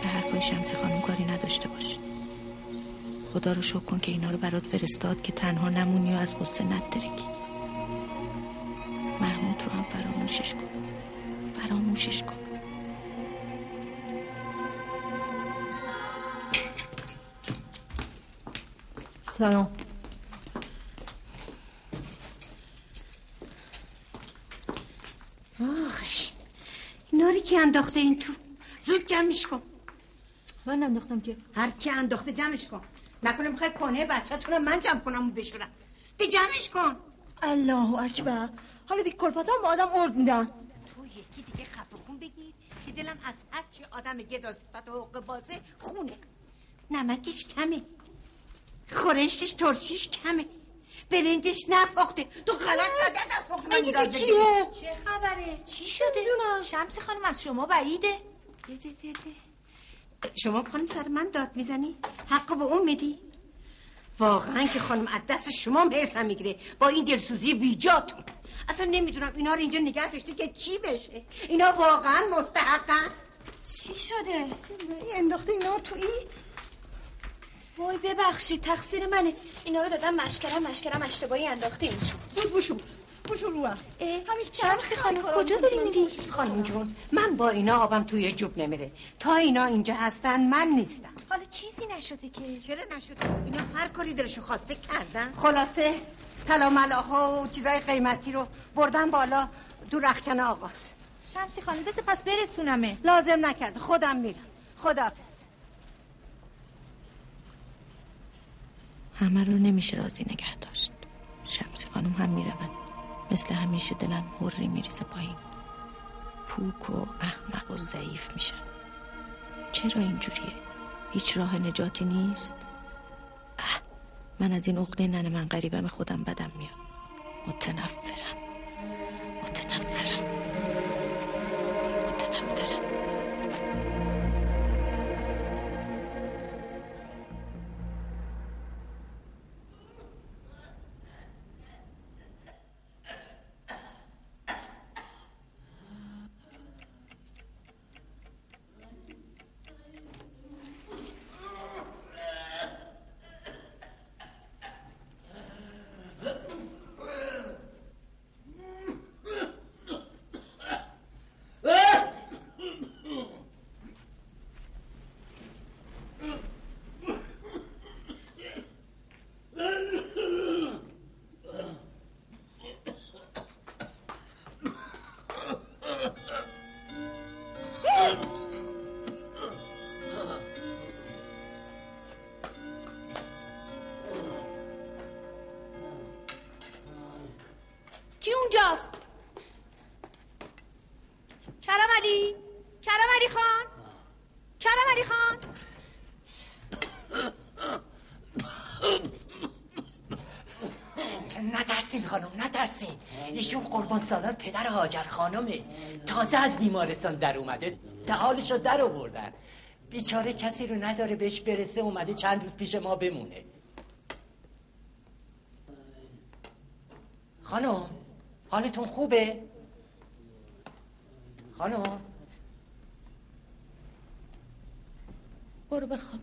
به حرفای شمسی خانم کاری نداشته باش. خدا رو شکر کن که اینا رو برات فرستاد که تنها نمونی و از غصه ندرکی. محمود رو هم فراموشش کن. فراموشش کن. سلام. واخش، اینا رو که انداخته این تو؟ زود جمعش کن. من انداختم که؟ هر کی انداخته جمعش کن. نکنه میخوای کنه بچه‌تونم من جمع کنم و بشورم. دی جمعش کن. الله اکبر. حالا دیگه کلفتام با آدم ارد میدن. تو یکی دیگه خفه خون بگیر که دلم از هر چی آدم گداصفت و حقوق بازه خونه. نمکش کمه، خورشتش ترشیش کمه، برنجش نپخته. تو غلط کردی از حکم من ایراد بگیری. چه خبره؟ چی شده؟ شمسی خانم از شما بعیده. ده. شما خانم سر من داد میزنی؟ حق به اون میدی؟ واقعا که خانم از دست شما مرسم میگیره با این دلسوزی بیجاتون. اصلا نمیدونم اینا رو اینجا نگه داشتی که چی بشه. اینا واقعا مستحقن. چی شده؟ انداخته اینا تو ای؟ وای ببخشید، تقصیر منه. اینا رو دادم مشکرم اشتباهی انداخته این تو. بوشو رو هم. شمسی خانم کجا داری میری؟ خانم جون من با اینا آبم توی جوب نمیره. تا اینا اینجا هستن من نیستم. حالا چیزی نشده که؟ چرا نشده؟ اینا هر کاری دلشون خواسته کردن. خلاصه طلا ملاها و چیزای قیمتی رو بردن بالا دو رختکن آقاست. شمسی خانم بس پس برسونمه. لازم نکرد، خودم میرم. خداحافظ. همه رو نمیشه راضی نگه داشت. شمسی خانم هم میرود. مثل همیشه دلم هری میریزه پایین. پوک و احمق و ضعیف میشن. چرا اینجوریه؟ هیچ راه نجاتی نیست؟ من از این عقده ننه من غریبم خودم بدم میاد. متنفرم. کی اونجاست؟ کرم علی خان، کرم علی خان. نترسین خانم، نترسین. ایشون قربان سالات پدر هاجر خانمه، تازه از بیمارستان در اومده، حالشو در آوردن. بیچاره کسی رو نداره بهش برسه، اومده چند روز پیش ما بمونه. خانم حالتون خوبه؟ خانم برو بخواب.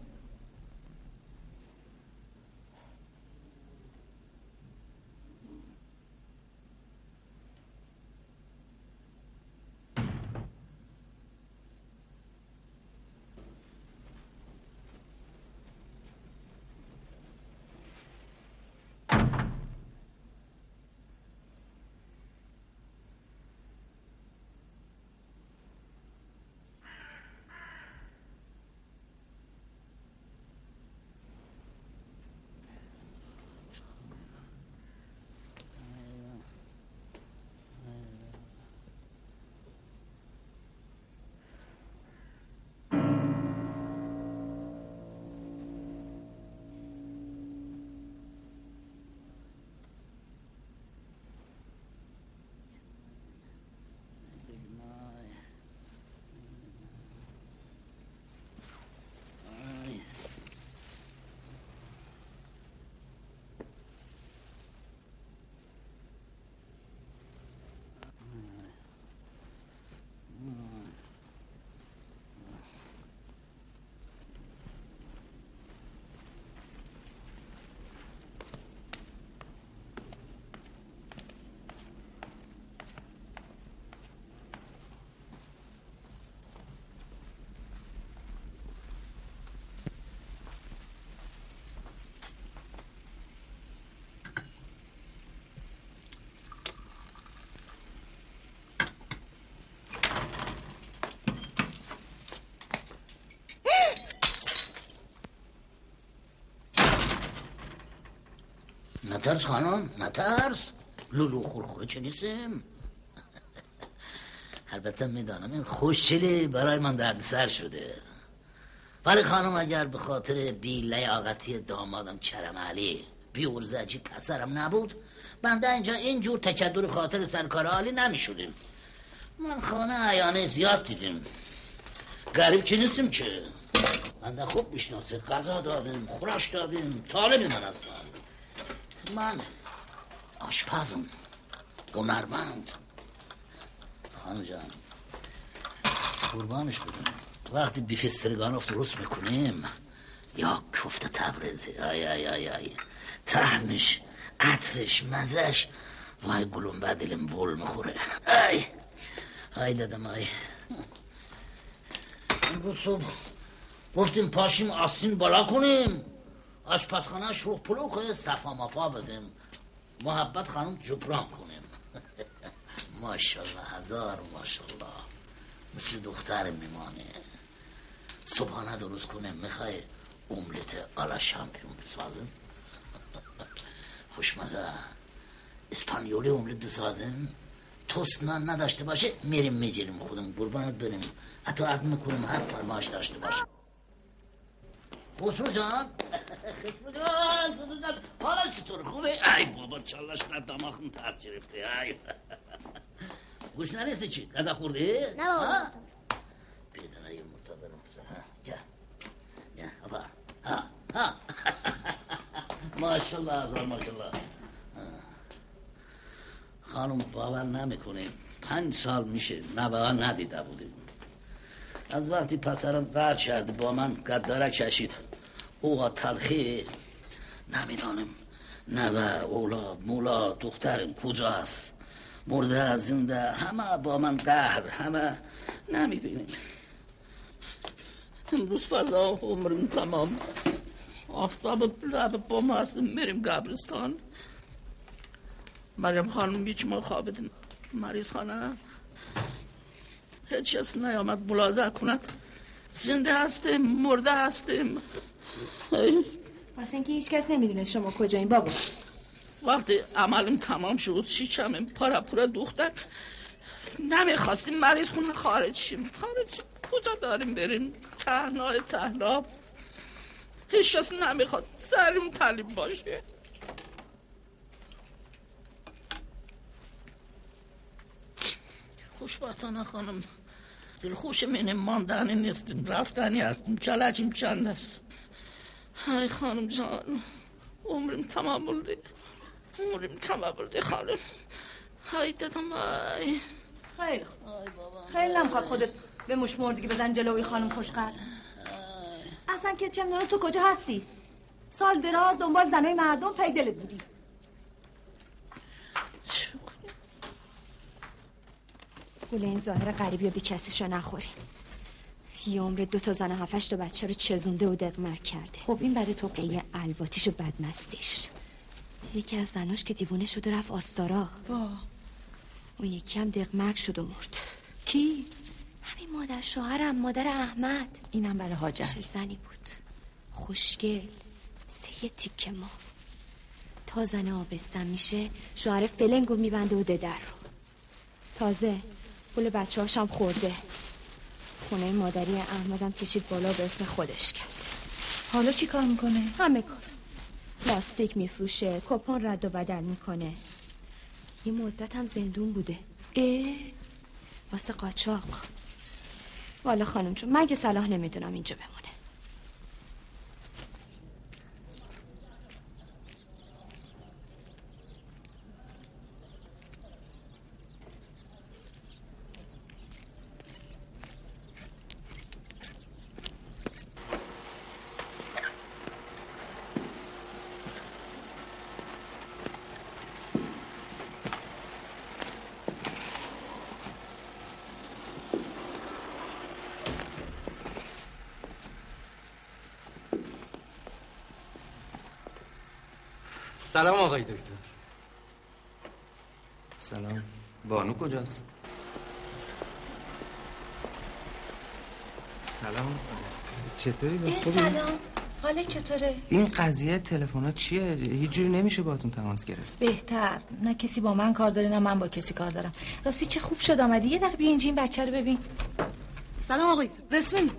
نترس خانم، نترس. لولو خورخوره چه نیستیم. البته میدانم این خوشچلی برای من دردسر شده، ولی خانم اگر به خاطر بی لیاقتی دامادم کرم علی بی ارزجی پسرم نبود، بنده اینجا اینجور تکدر خاطر سرکار عالی نمیشدیم. من خانه عیانه زیاد دیدیم، غریب چی نیستیم چه. بنده خوب میشناسه، غذا دادیم، خورش دادیم، طالب من هستم. من آشپزم، هنرمند. خانم جان قربانش بدم، وقتی بیف استرگانوف درست میکنیم یا کفته تبریزی، آی آی آی آی، طعمش، عطرش، مزش، وای گلوم بدلم بول میخوره. آی آی دادم آی. امروز صبح گفتیم پاشیم آستین بالا کنیم، آشپزخانه شروع پلوخه صفا مفا بدیم، محبت خانم جبران کنیم. ماشالله، هزار ماشالله، مثل دختر میمانه. صبحانه درست کنیم، میخوای املت آلا شامپیون بسازیم، خوشمزه اسپانیولی املت بسازیم، توست نان نداشته باشه میریم میجیریم خودم قربانت بریم، حتی عقل میکنیم هر فرمایش داشته باشه. خسرو جان، خسرو جان، حالا چطور خوبه؟ ای بابا چالش در دماغم ترد گرفته. ای گوش نریسته چی؟ غذا خورده؟ نه بابا. بیدنه یه مرتبرم یا ابا ها ماشالله هزار ماشالله. خانم باور نمیکنیم 5 سال میشه نبا ندیده بودیم. از وقتی پسرم قرد شده با من قدارک کشید، اوها تلخی نمیدانم نوه اولاد مولاد دخترم کجا است، مرده زنده همه با من قهر، همه نمیبینیم. امروز فردا عمرم تمام، آفتاب لب بام هستم، میریم قبرستان. مریم خانم بیچ ما خوابیدن مریض خانه، هیچ کس نیامد ملاحظه کند زنده هستیم مرده هستیم. واسه اینکه هیچ کس نمیدونه شما کجایین بابا. وقتی عملم تمام شد شیشم پارا پورا دوختن، نمیخواستیم مریض خونه خارج شیم. خارج کجا داریم بریم؟ تهنا هیچ کس نمیخواد سرم تعلیم باشه. خوشبختانه خانم دلخوش منه ماندنی نیستیم، رفتنی هستیم. چلچیم چند است. های خانم جان عمرم تمام بلده خانم. های دادم های. خیلی خوب. خیلی نمیخواد خودت به مشمردگی بزن جلوی خانم خوشقل. اصلا کسی چه میدونه تو کجا هستی؟ سال دراز دنبال زنای مردم پی دلت بودی. گوله این ظاهر غریبی و بی کسیشو نخوریم. یه عمر 2 زن و 7 بچه رو چزونده و دقمرگ کرده. خب این برای تو یه الواتیش و بدمستیش. یکی از زناش که دیوونه شد و رفت آستارا. اون یکی هم دقمرگ شد و مرد. کی؟ همین مادر شوهرم، مادر احمد. اینم برای حاجت. چه زنی بود خوشگل، 3 تیکه ما. تا زن آبستن میشه شوهر فلنگو میبنده و در رو. تازه پول بچه هاشم خورده. خونه مادری احمدم کشید بالا به اسم خودش کرد. حالا چی کار میکنه؟ همه کار. لاستیک میفروشه، کپون رد و بدل میکنه. یه مدت هم زندون بوده. واسه قاچاق. والا خانم چون من که صلاح نمیدونم اینجا بمونه. سلام آقای دکتر. سلام. بانو کجاست؟ سلام. چطوری دکتر؟ سلام. حالت چطوره؟ این قضیه تلفن‌ها چیه؟ هیچ جوری نمیشه باهاتون تماس گرفت. بهتر. نه کسی با من کار داره نه من با کسی کار دارم. راستی چه خوب شد آمدی. یه دقیقه بیا اینجا این بچه رو ببین. سلام آقای رسمی.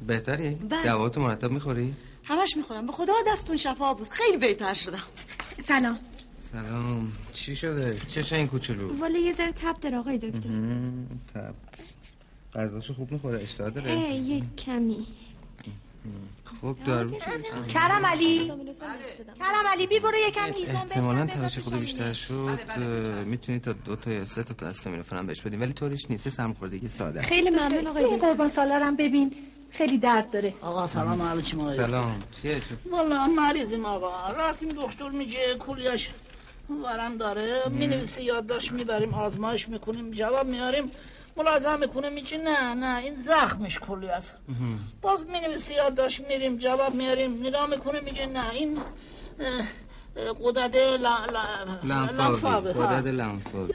بهتری؟ دواتو مرتب میخوری؟ همش میخورم. به خدا دستون شفا بود. خیلی بهتر شدم. سلام. سلام. چی شده؟ چشه این کوچولو؟ والا یه ذره تب داره آقای دکتر. تب. غذاشو خوب میخوره؟ اشتها داره؟ یه کمی. خب دارو. کرم علی بی برو یکم هیزم بهش. احتمالاً تلاش خود بیشتر شد. میتونی تا 2 تا یا 3 تا استامینوفن بهش بدیم ولی طوریش نیست. سرماخوردگی ساده. خیلی ممنون آقای دکتر. قربان سالارم ببین خیلی درد داره. آقا سلام علیکم. سلام. چیه؟ والا مریضیم آقا. رفتیم دکتر میگه کلیش ورم داره. مینویسه یادداشت میبریم آزمایش میکنیم جواب میاریم. ملاحظه میکنه میگه نه این زخمش کلی است. باز مینویسه یادداشت میریم جواب میاریم نگاه میکنه میگه نه این غدد لنفاوی. غدد لنفاوی.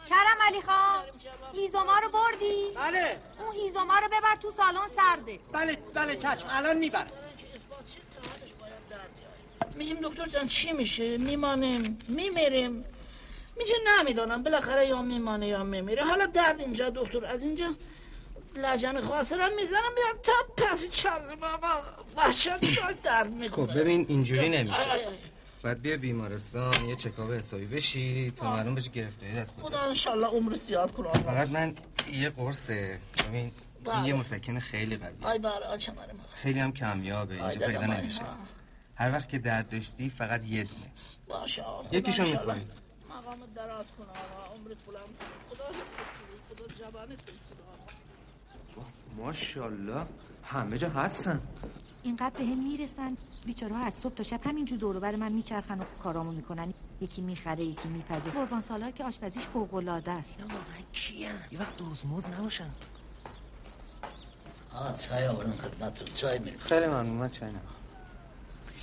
کرم علی خان هیزوما رو بردی؟ بله. اون هیزوما رو ببر تو سالن سرده. بله چشم الان میبرم. میگیم دکتر جان چی میشه؟ میمانیم میمیریم؟ میگه نمیدانم بالاخره یا میمانه یا میمیره. حالا درد اینجا دکتر از اینجا لجن خاصرم میزنم بیاد تا پس چل بابا وحشت درد میکنه. خب ببین اینجوری نمیشه. باید بیا بیمارستان یه چکاپ حسابی بشی تا معلوم بشه گرفتاری از کجاست. خدا انشالله عمر زیاد کنه. فقط من یه قرصه ببین این یه مسکن خیلی قویه. ای بله آچمرم. خیلی هم کمیابه اینجا پیدا نمیشه. هر وقت که درد داشتی فقط یه دونه. باشه آقا. یکیشو میخوری. مقامت دراز کن آقا عمرت بلند کن. خدا جوانت بده. ماشاءالله همه جا هستن. اینقدر بهم میرسن بیچاره‌ها از صبح تا شب همینجور دور و بر من میچرخن و کارامو میکنن. یکی میخره یکی میپزه. قربان سالار که آشپزیش فوق العاده است. واقعا کیه؟ یه وقت دوزموز نباشن. چای آوردن خدمتتون. چای میریم. خیلی ممنون. من چای نمیخوام.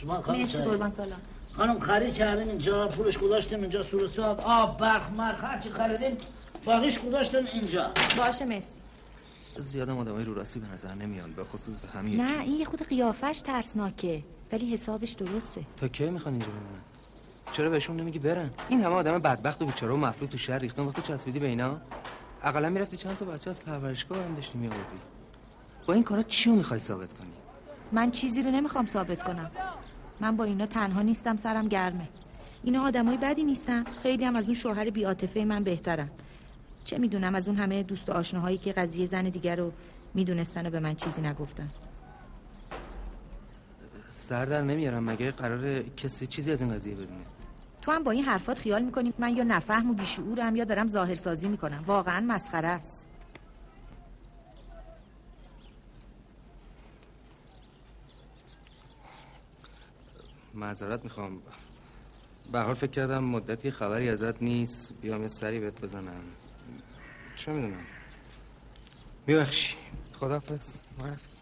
شما خانم مرسی قربان سالار. خانم خرید کردیم اینجا پولش گذاشتیم اینجا سور حساب آب برق مرق هرچی خریدیم باقیش گذاشتن اینجا. باشه مرسی. زیادم آدمای رو راستی به نظر نمیان، به خصوص همین. نه این یه خود قیافش ترسناکه ولی حسابش درسته. تا کی میخوان اینجا بمونن؟ چرا بهشون نمیگی برن؟ این همه آدم بدبخت و بیچاره و مفلوک تو شهر ریختن، وقتی چسبیدی به اینا اقلا میرفتی چند تا بچه از پرورشگاه هم داشتی میآوردی. با این کارا چی رو میخوای ثابت کنی؟ من چیزی رو نمیخوام ثابت کنم. من با اینا تنها نیستم، سرم گرمه. اینا آدمای بدی نیستن، خیلی هم از اون شوهر بی‌عاطفه من بهترن. چه میدونم از اون همه دوست و آشناهایی که قضیه زن دیگر رو میدونستن و به من چیزی نگفتن. سر در نمیارم، مگه قراره کسی چیزی از این قضیه بدونه؟ تو هم با این حرفات خیال میکنی من یا نفهم و بیشعورم یا دارم ظاهرسازی میکنم. واقعا مسخره است. معذرت میخوام، به هر حال فکر کردم مدتی خبری ازت نیست، بیام یه سری بهت بزنم. چه میدونم. ببخشی. خداحافظ. ما رفتیم.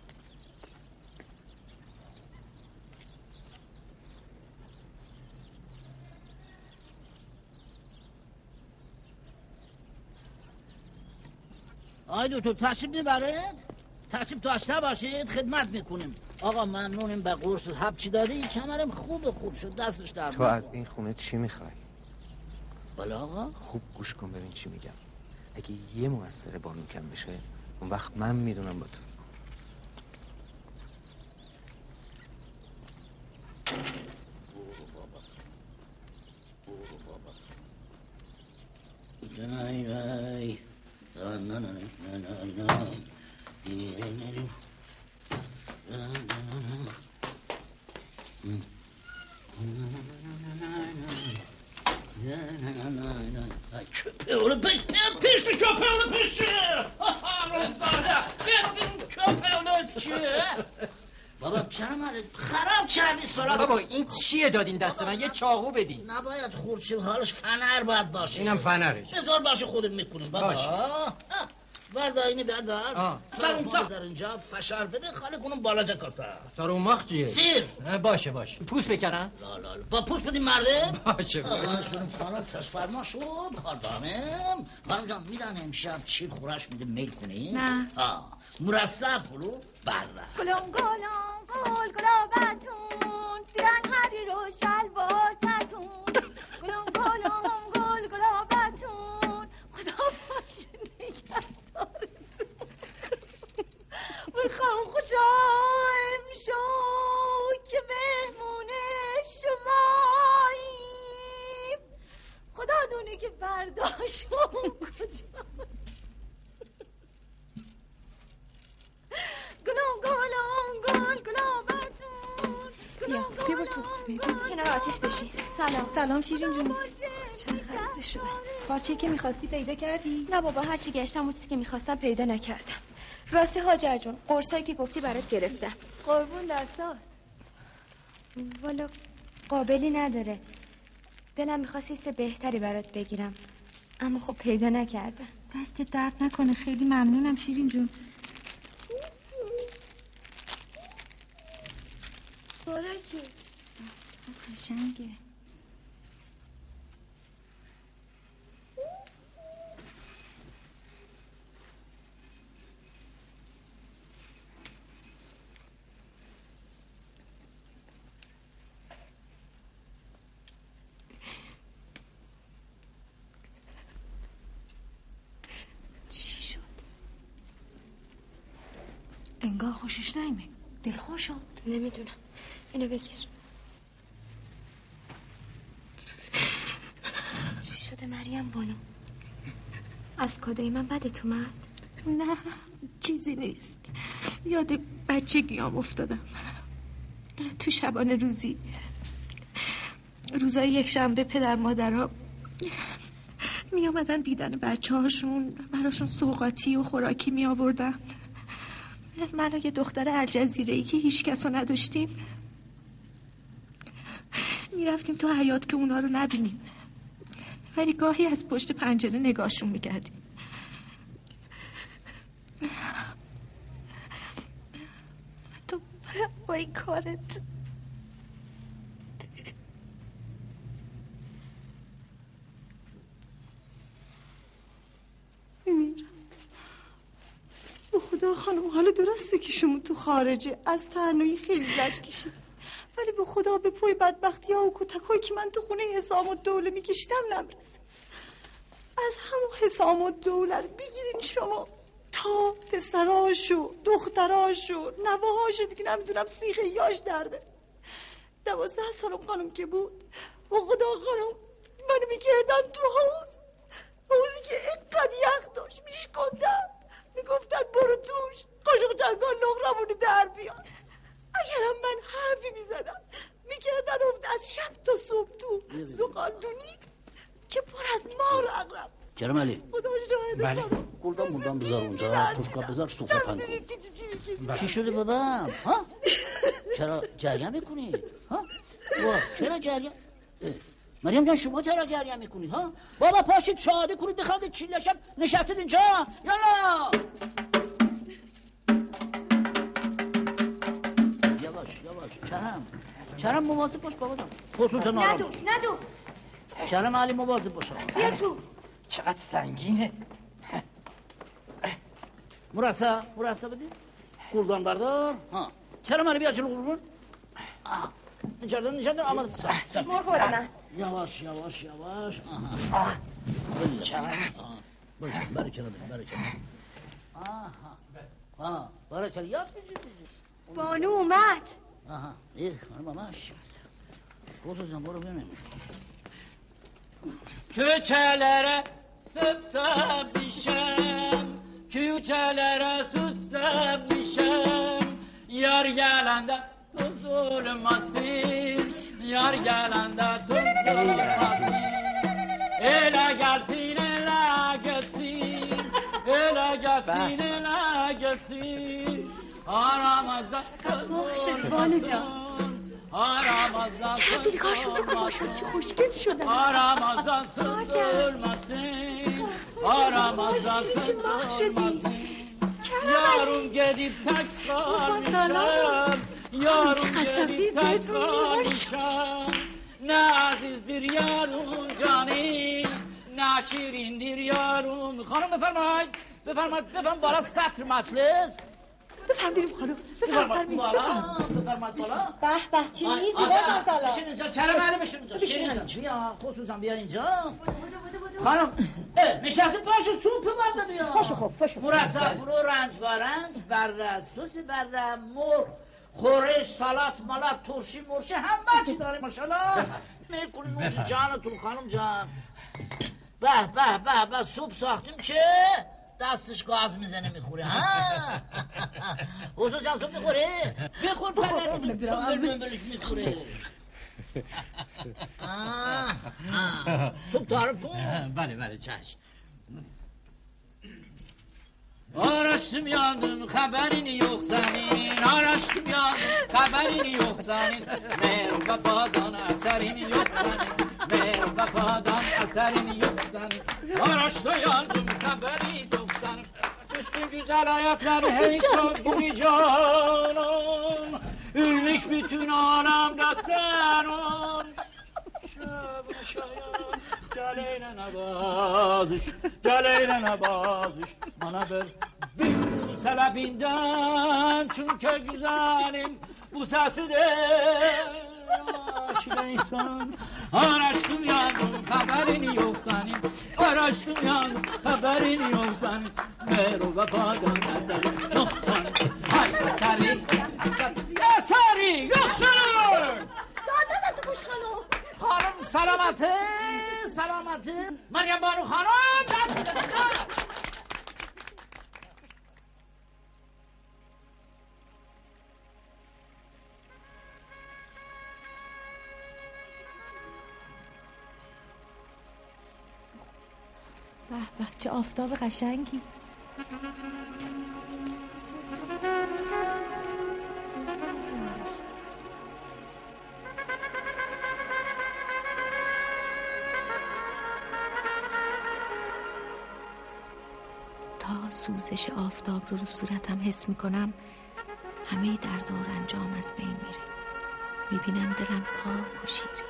آی دکتر تشریف میبرید؟ تشریف داشته باشید خدمت میکنیم. آقا ممنونیم به قرص حب چی دادی؟ کمرم خوب شد دستش در تو از این خونه چی میخوای؟ بالا آقا خوب گوش کن ببین چی میگم. اگه یه موثر بانو کم بشه اون وقت من میدونم با تو. بابا چرا من خراب کردی سالات؟ بابا این چیه دادین دست من؟ یه چاقو بدین. نباید خورشید حالش فنر باید باشه. اینم فنره. بذار باشه خودت میکنیم بابا. باشه. بردار اینی بردار. سرونماخ بذار اینجا فشار بده خالی کنم بالا جا کاسه. سرونماخ چیه؟ سیر. باشه پوست بکنم؟ لا با پوست بدیم مرده؟ باشه آنش بدیم خانم فرما شد کاردانم. خانم جان میدن امشب چی خورش میده میل کنی؟ نه. مرصع پلو بردار. گلم گلابتون دیرن هری رو شلوار تتون. گلم گلابتون خدا باشه نگهدارتون. میخوام خوشایم شو که مهمون شماییم. خدا دونه که فرداشون کجا. بیا بر تو کنار آتیش بشی. سلام شیرین جون. چند خسته شدم. پارچه‌ای که می‌خواستی پیدا کردی؟ نه بابا هرچی گشتم اون چیزی که می‌خواستم پیدا نکردم. راستی هاجر جون قرصایی که گفتی برات گرفتم. قربون دستات. والا قابلی نداره. دلم می‌خواست حس بهتری برات بگیرم اما خب پیدا نکردم. دست درد نکنه، خیلی ممنونم شیرین جون. بارکی قشنگه. چی شد؟ انگار خوشش نیمه. دلخور شد. نمیدونم. اینو بگیر. چی شده مریم بانو؟ از کادوی من بدت اومد؟ نه چیزی نیست. یاد بچگیام افتادم. تو شبانه روزای یک شنبه پدر مادرها می آمدن دیدن بچه هاشون، براشون سوغاتی و خوراکی می آوردن. من و یه دختر الجزیره‌ای که هیچ کس رو نداشتیم می رفتیم تو حیاط که اونا رو نبینیم، ولی گاهی از پشت پنجره نگاهشون می کردیم. تو با این کارت خدا خانم، حالا درسته که شما تو خارجه از تنهایی خیلی زجر کشید، ولی به خدا به پای بدبختی ها و کتکایی که من تو خونه حسام الدوله میکشیدم نمیرسه. از همون حسام الدوله رو بگیرین شما تا پسراشو دختراشو نواهاشو دیگه نمیدونم سیخه یاش در بره. 12 سالم خانم که بود و خدا خانم منو میکردن تو حوزی که اینقدر یخ داشت میشکندم، میگفتن برو توش قاشق چنگان نقرمونو در بیار. اگرم من حرفی میزدم میکردن از شب تا صبح تو زغالدونی که پر از مار و عقرب. چرا ملی؟ خدا شاهده. بله گلدان بذار اونجا، پشکا بذار سوفا پنگ کن. چی شده بابام؟ ها؟ چرا جریان میکنید؟ ها؟ چرا جریان؟ مریم جان شما چرا جریان میکنید؟ ها؟ بابا پاشید شاهده کنید بخواهید چیلشم نشستید اینجا. یالا یواش چرم مواظب باش بابا جان، خصوصا نارم باش. ندو چرم علی مواظب باش. بیا تو. چقدر سنگینه. مرسا بدی گلدان بردار. ها چرم علی بیا جلو قربون. نشاندن آمد. مرغ بدم. یواش برای چرا برای چرا یاد بجید بانو اومد. خانم ماماش خصوصا برو بینیم. Köçelere sıtmışım, küçelere sıtmışım. Yar gelende tutulmasın, yar gelende tutulmasın. Ele gelsin, ele geçsin, ele gelsin, ele geçsin. Aramızda tutulmasın. کردی کارشون بکن باشم چه خوشگل شدن. Aramazdan sıkılmasın, aramazdan sıkılmasın. Yarın gedip tekrarmışam, yarın gedip tekrarmışam. Ne azizdir yarın canı, ne şirindir yarın. Hanım بفرمایید بالا سطر مجلس. بفرمایید خانم، بفرمایید سر میز. بفرمایید بالا. به چی میزی به مثلا. بشین اینجا چرا معلوم بشین اینجا. بیا خصوصا بیا اینجا. خانم نشستید پاشو سوپ بنده بیا. پاشو. مرسل برو رنج بره سس بره مرغ خورش سالات مالات ترشی مرشی همه چی داره ماشاءالله. میکنیم نوش جانتون خانم جان. به سوپ ساختیم که دستش گاز میزنه میخوره. حضور جان سوپ میخوره؟ بخور پدرتون چون بلبلش میخوره. سوپ تعریف کن. بله چشم. Araştım yandım haberin yok senin. Araştım yandım haberin yok senin. Meğer kafadan eserin yok senin. Meğer kafadan eserin yok senin. Araştım yandım haberin yok senin. Üstün güzel ayakları hey çok canım. Ülmüş bütün alemde senin. Geleyle nabazış bana ver bir selebinden çünkü güzelim bu sesi de aşık insan. Araştım yandım haberin yok senin. Araştım yandım haberin yok senin. Ver o kafadan eserin yok senin. Haydi eserin eserin yok senin. داد تو گوش خانم. خانم سلامته مریم بانو خانم به چه آفتاب قشنگی. تا سوزش آفتاب رو صورتم حس میکنم همه درد و رنجام از بین میره. میبینم دلم پاک و شیرینه.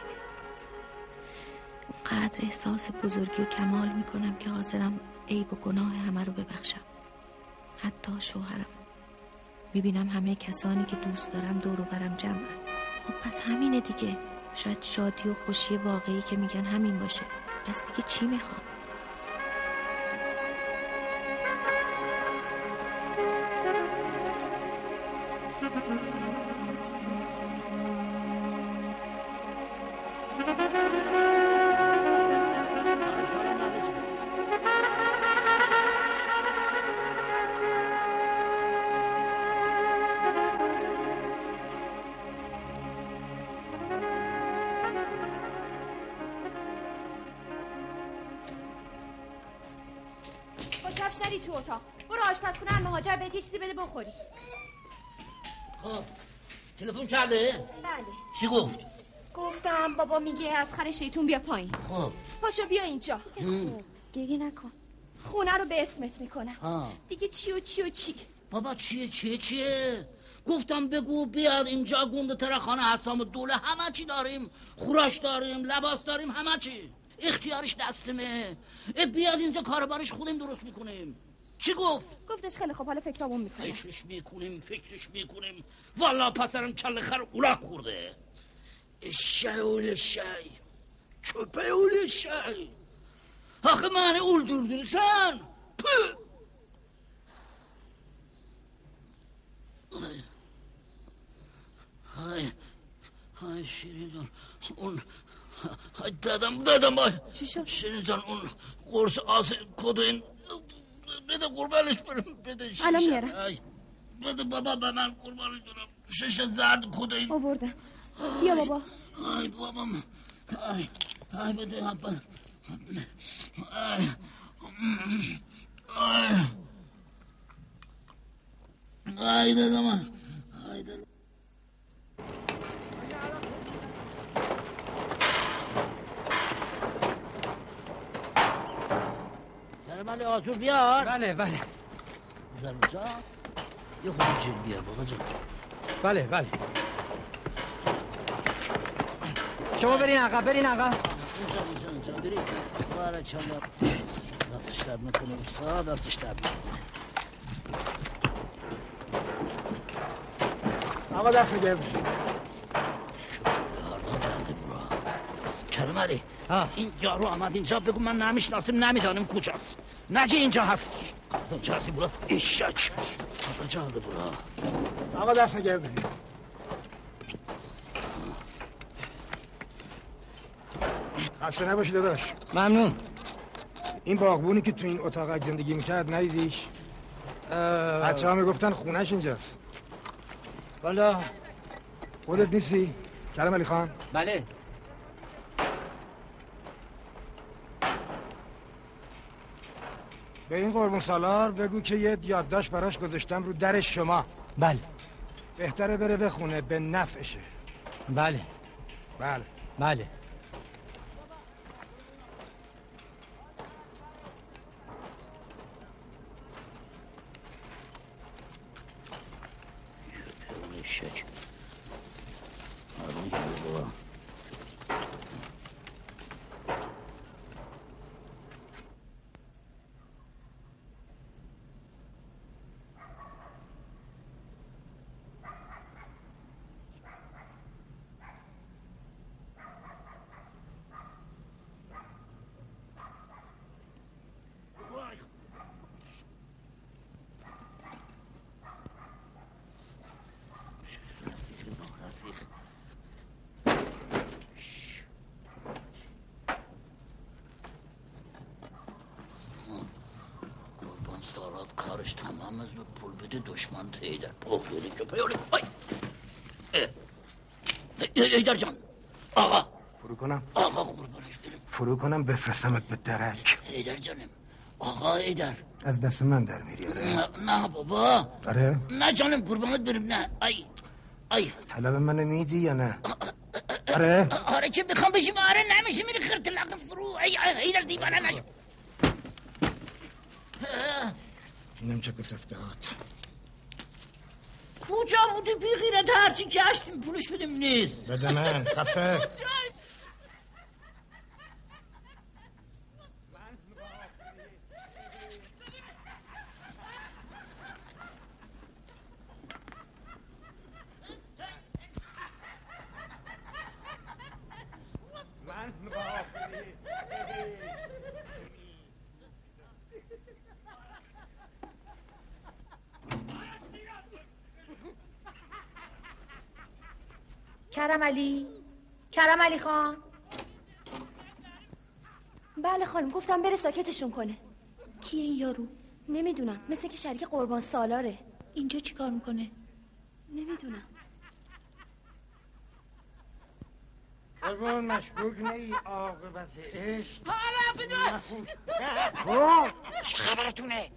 اونقدر احساس بزرگی و کمال میکنم که حاضرم عیب و گناه همه رو ببخشم. حتی شوهرم. میبینم همه کسانی که دوست دارم دور و برم جمعن. خب پس همینه دیگه. شاید شادی و خوشی واقعی که میگن همین باشه. پس دیگه چی میخوام؟ کفشری تو اتاق. برو آشپزخونه عمه هاجر بهت چیزی بده بخوری. خب تلفن کرده؟ بله. چی گفت؟ گفتم بابا میگه از خر شیطون بیا پایین. خب پاشو بیا اینجا. گریه نکن. خونه رو به اسمت میکنم. دیگه چی و چی و چی؟ بابا چیه؟ گفتم بگو بیاد اینجا گنده ترخانه حسام دوله همه چی داریم. خوراش داریم، لباس داریم، همه چی. اختیارش دستمه. بیاد اینجا کاربارش خودیم درست میکنیم. چی گفت؟ گفتش خیلی خب حالا فکرامون میکنیم. فکرش میکنیم. والا پسرم کله خر اولاق خورده. اول شی چوپه اول شی. آخه من اول دردون سن. های شیرین جان اون دادم بای چی شد؟ شیرین جان اون قرص آس کدوین بده قربانش برم بده شیشه. الان میارم. بده بابا به من قربانش برم شیشه زرد کدوین آوردم. بیا بابا. ای بابام ای بده حبا ای دادم ای دادم بله آسور بیار. بله زرمزا یه خود جل بیار بابا جان. بله شما برین عقب اینجا برید. باره چند دستش درد نکنه استاد دستش درد نکنه. آقا دست میگه کرم علی این یارو آمد اینجا بگو من نمیشناسیم نمیدانیم کجاست. نجه اینجا هستش. آدم جهدی برا ایشک. آدم جهدی برا. آقا دست میگه خسته نباشی داداش. ممنون. این باغبونی که تو این اتاق زندگی میکرد ندیدیش؟ بچه ها میگفتن خونش اینجاست. والا خودت نیستی؟ کرم علی خان؟ بله. به این قربون سالار بگو که یه یادداشت براش گذاشتم رو در شما. بله. بهتره بره بخونه به نفعشه. بله. شک آروم بابا. کارش تمام از پول بده دشمن تیدر پاکدوری که پیولی ایدر جان آقا فرو کنم؟ آقا قربانش بریم فرو کنم بفرستمت به درک. ایدر جانم آقا ایدر از دست من در میری نه بابا. آره؟ نه جانم قربانت بریم نه ای طلب منو میدی یا نه؟ آره؟ آره چه بخوام بشیم آره نمیشه میری خرط لقم فرو ایدر دیوانه نشو. اینم چه کسفتهات. کجا بودی بی غیرت هرچی گشتیم پولش بدیم نیست. بده من خفه. کرم علی خان. بله خانم، گفتم بره ساکتشون کنه. کیه این یارو؟ نمیدونم، مثل که شریک قربان سالاره. اینجا چی کار میکنه؟ نمیدونم. قربان مشکوک نی عاقبت عشق. حالا بدون چه خبرتونه؟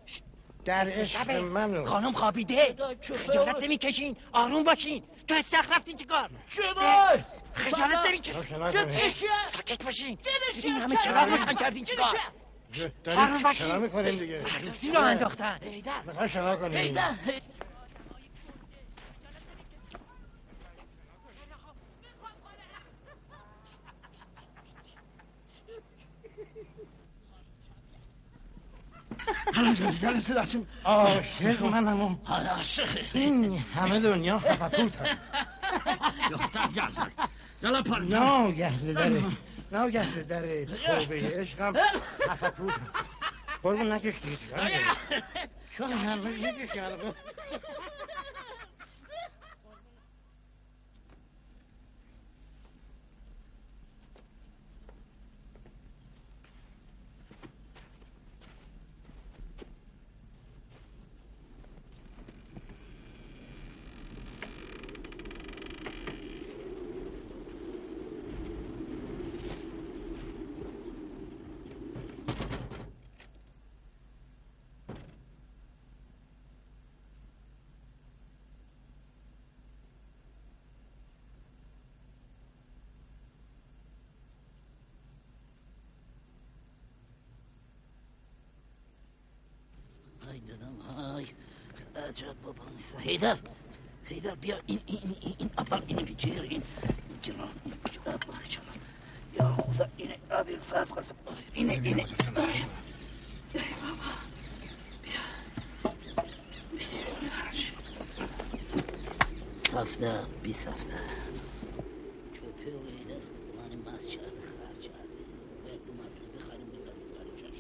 در عشق منو خانم خوابیده. خجالت نمیکشین؟ آروم باشین. تو استخر رفتی چیکار؟ چرا؟ خجالت نمیکشین؟ ساکت باشین. این همه چراغ روشن کردین چیکار؟ آروم باشین. شنا میکنیم دیگه. عروسی رو انداختن. میخوای شنا کنیم. جلسه دستیم عاشق منم. عاشق این همه دنیا خفپوت هم. دختر گردن دل پر ناگه در توبه عشقم خفپوت هم. قربون نکشتید چون همه یکی شلقه. ای دادم های عجب بابا نیستم. حیدر بیا این اول اینو بگیر. این کنار یا خدا اینه ابی الفاظ قسم اینه ای بابا بیا سفته بی سفته چوپه و حیدر من ماز کرده خرج کرده باید دو مرتون بخریم بذاریم سر چش.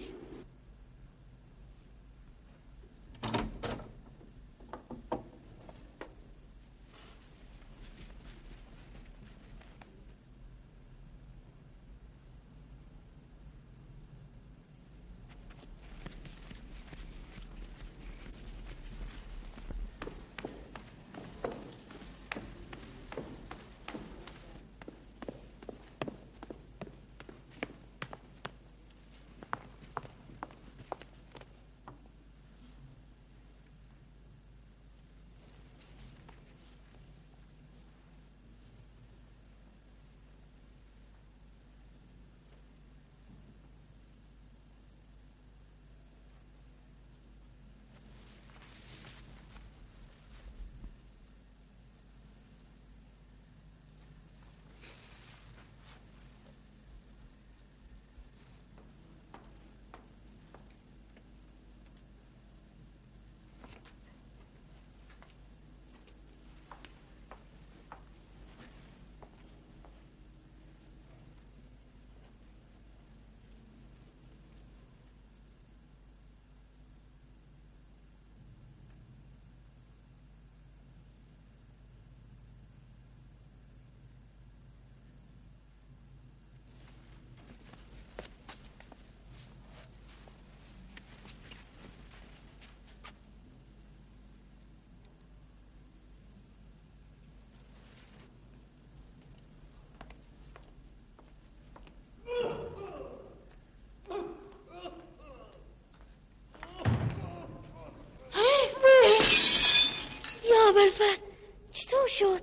یا ابوالفضل چطور شد؟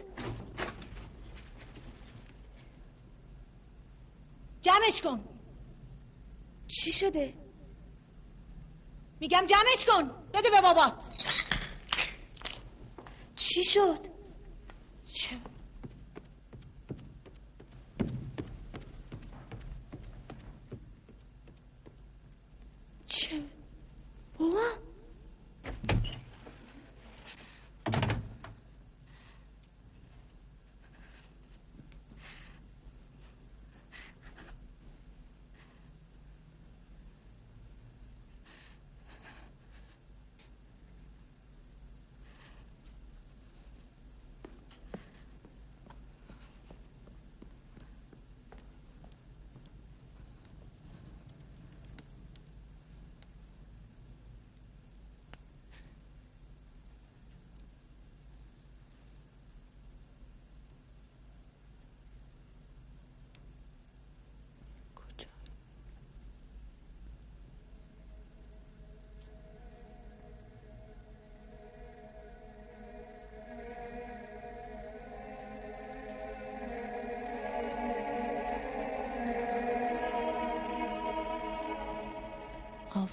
جمعش کن. چی شده؟ میگم جمعش کن. بده به بابات. چی شد؟ چه؟ بابا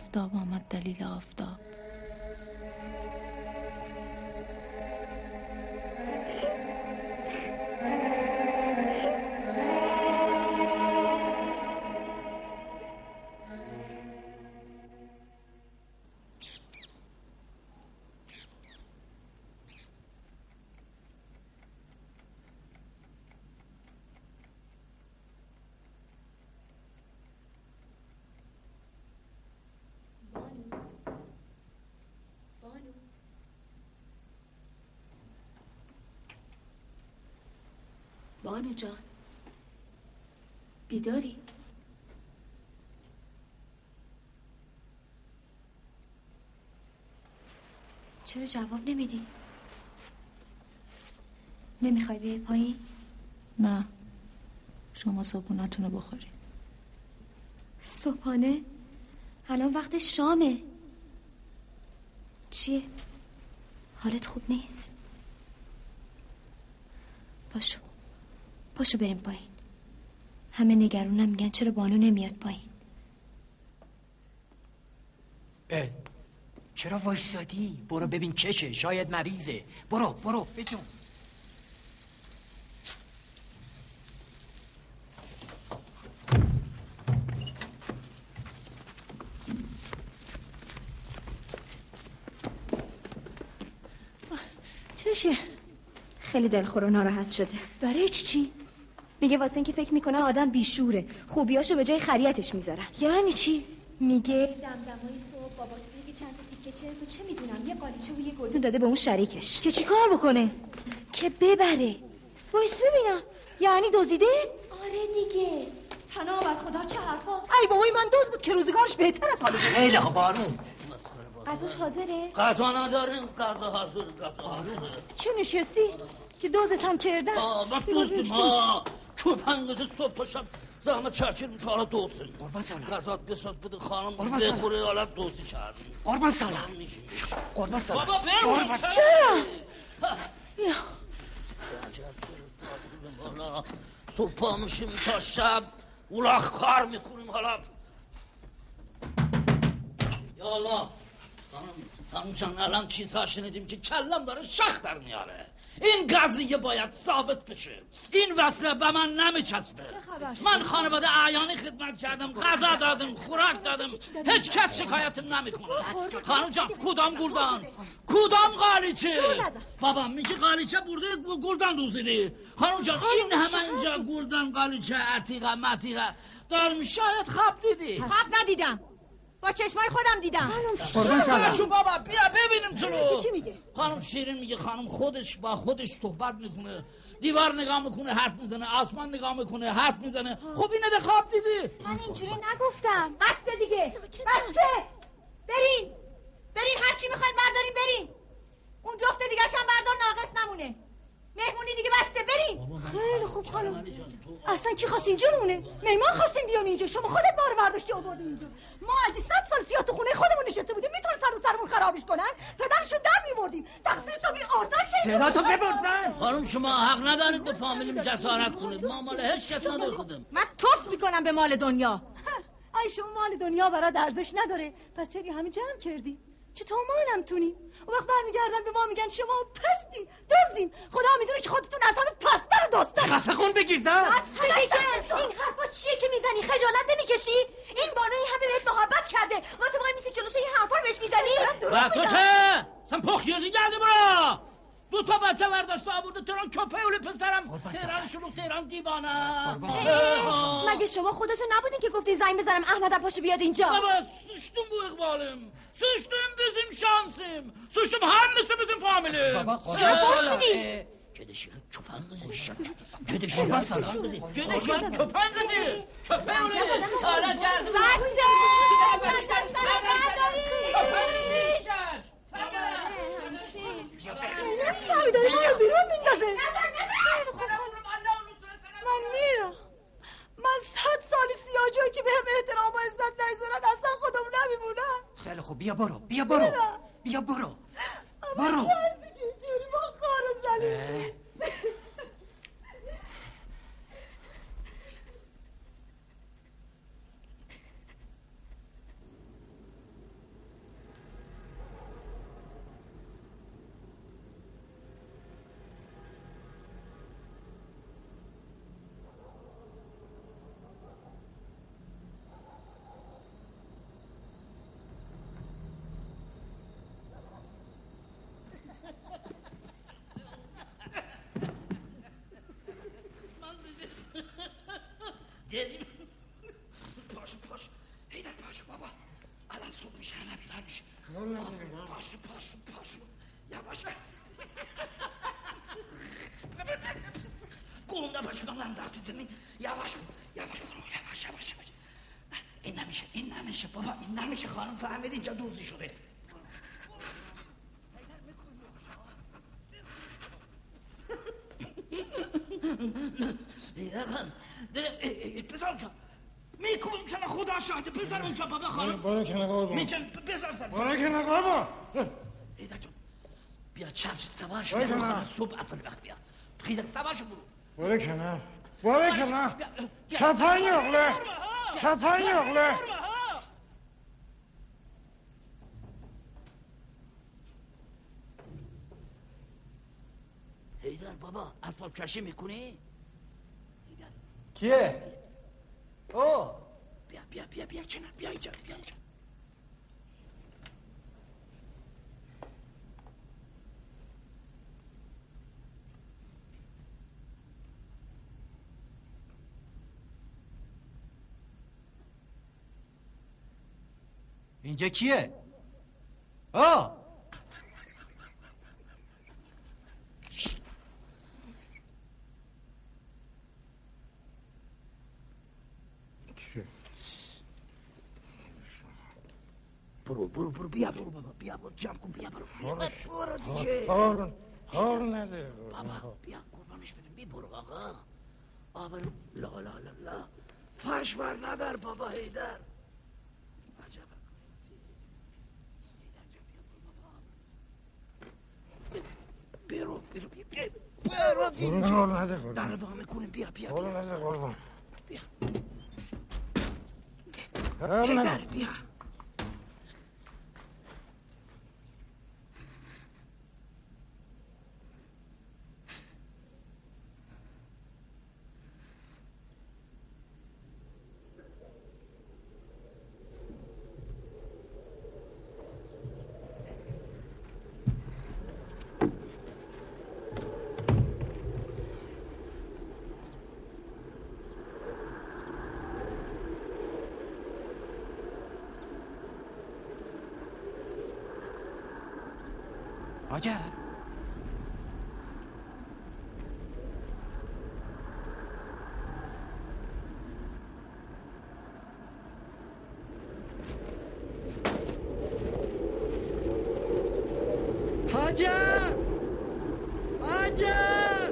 آفتاب آمد دلیل آفتاب. بانو جان بیداری؟ چرا جواب نمیدی؟ نمیخوای بیای پایین؟ نه، شما صبحونتون رو بخورید. صبحانه؟ الان وقت شامه. چیه؟ حالت خوب نیست؟ پاشو بریم پایین. همه نگرونم میگن چرا بانو نمیاد پایین. چرا وایسادی؟ برو ببین چشه، شاید مریضه. برو بجون. چشه؟ خیلی دلخور و ناراحت شده. برای چی؟ میگه واسه اینکه فکر میکنه آدم بیشوره، خوبیاشو به جای خریتش میذارن. یعنی چی؟ میگه دمدمای صبح بابات میگه چند تا تیکه چرس و چه میدونم یه قالیچه و یه گلدون داده به اون شریکش که چی کار بکنه؟ که ببره. وایس ببینم. یعنی دزدیده؟ آره دیگه. پناه بر خدا چه حرفا. ای بابای من دزد بود که روزگارش بهتر از حالش. خیلی خوب بارون. غذاش حاضره؟ غذا نداریم، غذا حاضر. چه نشستی؟ که دوزت هم کردن؟ من دوزدیم ها. چوپنگز صبح تا شب زحمت چرچیل میشه حالا دوزدیم. قربان سالم. غذات بساز بده خانم بخوره حالا دوزدی کردیم. قربان سالم. قربان سالم. بابا برو. چرا؟ صبح پا میشیم تا شب اولاخ کار میکنیم حالا. یا الله خانم جان الان چیزها شنیدیم که کلم داره شخ در میاره. این قضیه باید ثابت بشه. این وصله به من نمیچسبه. من خانواده اعیانی خدمت کردم، غذا دادم، خوراک دادم، هیچ کس شکایتم نمیکنه. خانم جان کدام گلدان؟ کدام قالیچه؟ بابا میگه قالیچه برده گلدان دوزیدی. خانم جان این همه اینجا گلدان قالیچه عتیقه متیقه دارم، شاید خواب دیدی. خواب ندیدم، با چشمای خودم دیدم. خانم بابا بیا ببینیم چلو. چی میگه؟ خانم شیرین میگه خانم خودش با خودش صحبت میکنه، دیوار نگاه میکنه حرف میزنه، آسمان نگاه میکنه حرف میزنه. خب اینه ده خواب دیدی؟ من اینجوری نگفتم. بسته دیگه، بسته. برین هرچی میخواین بردارین برین. اون جفت دیگه هم بردار ناقص نمونه. مهمونی دیگه بسته برین. خیلی خوب خانم. اصلا کی خواست اینجا نمونه؟ میمان خواستیم بیام اینجا، شما خودت بار برداشتی آوردی اینجا. ما اگه 100 سال سیاه تو خونه خودمون نشسته بودیم میتونن سرمون خرابش کنن. پدرشو در میبردیم. تقصیرشو بی آردن که صدا تو ببرزن. خانم شما حق ندارید که فامیلیم جسارت کنید. ما مال هیچ کس نداریم. من توف میکنم به مال دنیا. ای شما مال دنیا برات ارزش نداره، پس چرا همین جمع کردی؟ چطور مالم تونی؟ اون وقت برمیگردن به ما میگن شما پستین، دزدین. خدا میدونه که خودتون از همه پستر و دزدن. خفه خون بگیر زن. این حرفا چیه که میزنی؟ خجالت نمیکشی؟ این بانوی همه بهت محبت کرده و تو وای میسی جلوش این حرفا رو بهش میزنی؟ و تو چه؟ سن پخیالی گرده برا. دو تا بچه برداشته آورده تهران چپه اولی پسرم. تهران شلوغ، تهران دیوانه. مگه شما خودتون نبودین که گفتین زنگ بزنم احمد پاشو بیاد اینجا؟ بابا سوشتون بو اقبالیم، سوشتون بزیم شانسیم، سوشتم هم مثل بزیم فامیلیم. چرا فوش میدی؟ جدشی چپنگ زشت، جدشی چپنگ دی، چپنگ اولی حالا جرد بسته داری ما رو بیرون میندازه. من میرم. من 100 سالی سیاه جایی که بهم احترام و عزت نمیذارن اصلا خودم نمیمونم. خیلی خوب بیا برو. بیا برو. برو جوری با خار زنی. انداخت تو زمین. یواش برو، یواش برو، یواش یواش یواش. این نمیشه، این نمیشه بابا، این نمیشه. خانم فهمید اینجا دوزی شده. بذار اونجا میکنم کنه خدا شاهده. بذار اونجا بابا خانم. برو کنه قربان. میگم بذار سر. برو کنه قربان. ایدا جون بیا چپشت سوار شو. برو کنه صبح اول وقت بیا. خیلی سوار شو برو. برو کنه. برو کنه. سپن یغله. سپن یغله. هیدر بابا اسباب کشی میکنی؟ کیه؟ او بیا بیا بیا بیا چنم بیا اینجا بیا اینجا. اینجا کیه؟ آه برو بیا برو بابا بیا برو جمع کن بیا برو برو دیگه. هار نده بابا بیا قربانش بدیم بی برو آقا. آبرو لا لا لا لا فرش بر ندار بابا هیدر. عجبه برو دیگه. هار نده قربان. در رفاقه میکنیم بیا بیا هار نده قربان. بیا هار هیدر نده. بیا. آجر حاجر حاجر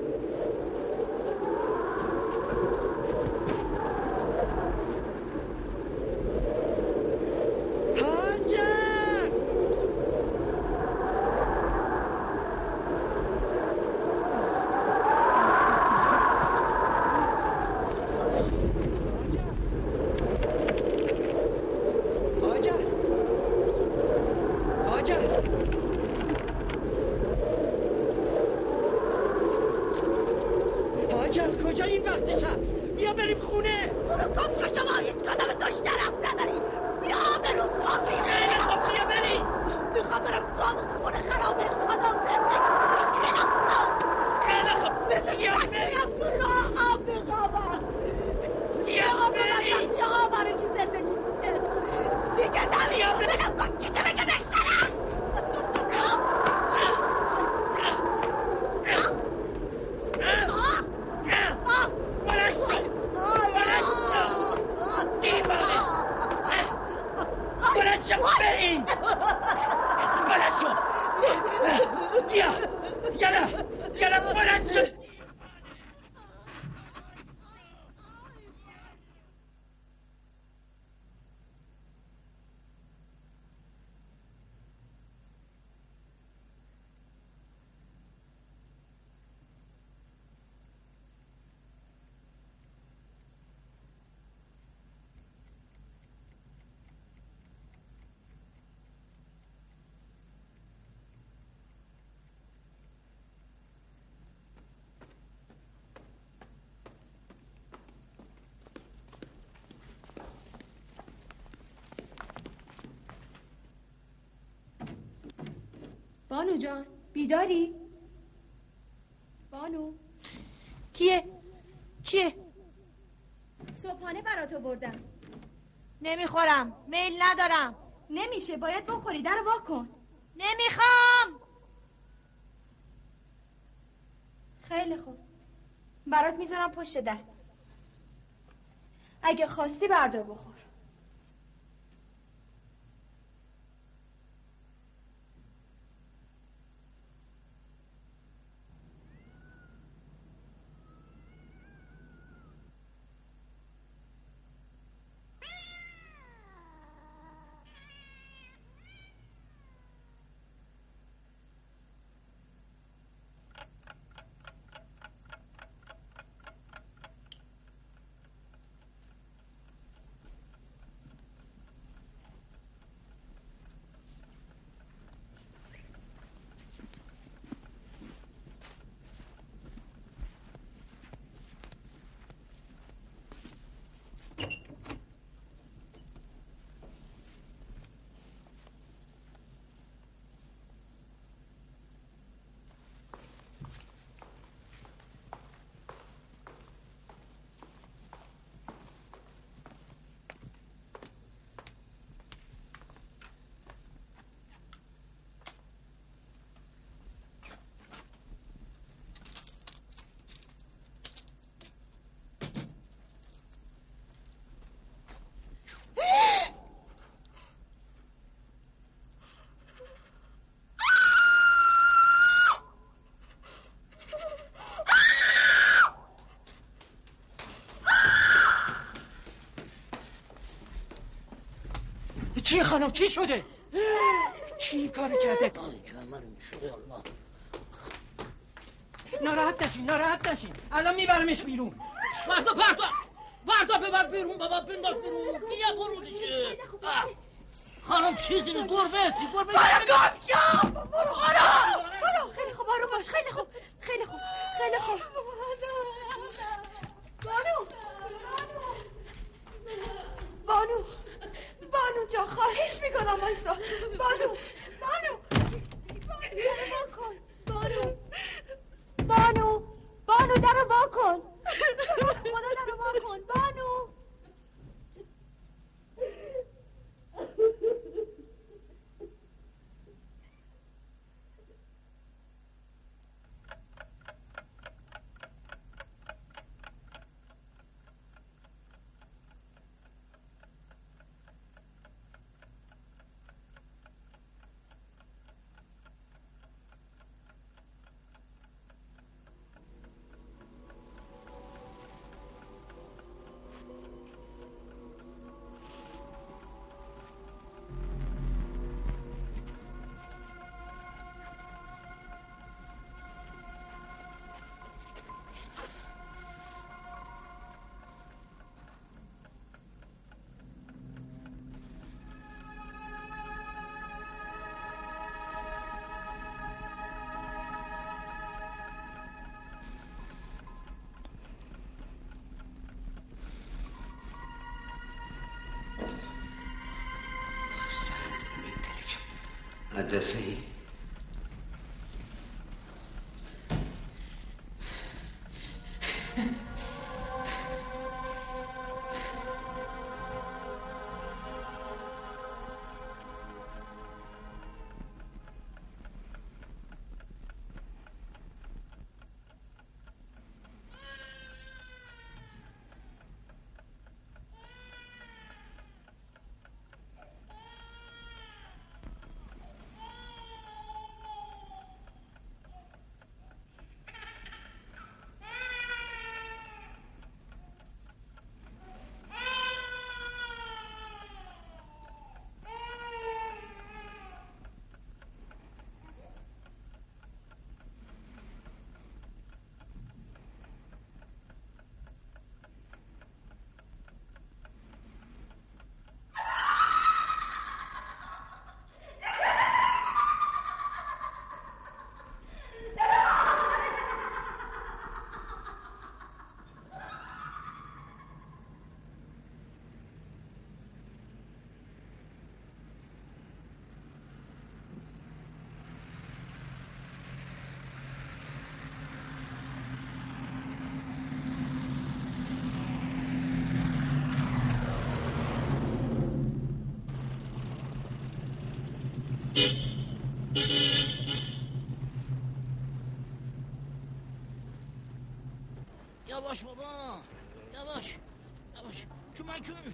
بانو جان بیداری؟ بانو کیه؟ چیه؟ صبحانه برات آوردم. نمیخورم، میل ندارم. نمیشه، باید بخوری. در وا کن. نمیخوام. خیلی خوب، برات میذارم پشت در. اگه خواستی بردار بخور. چی خانم چی شده؟ چی این کار کرده؟ ناراحت نشین الان میبرمش بیرون. بردا ببر بیرون بابا، بنداز بیرون. بیا برو دیگه. خانم چیزی نیست، گربه برو گم شو. برو. خیلی خوب آروم باش. خیلی خوب. بانو جا خواهش میکنم وایسا. بانو درو وا کن. خدا درو وا کن. بانو مدرسه ای یواش بابا، یواش کمک کن.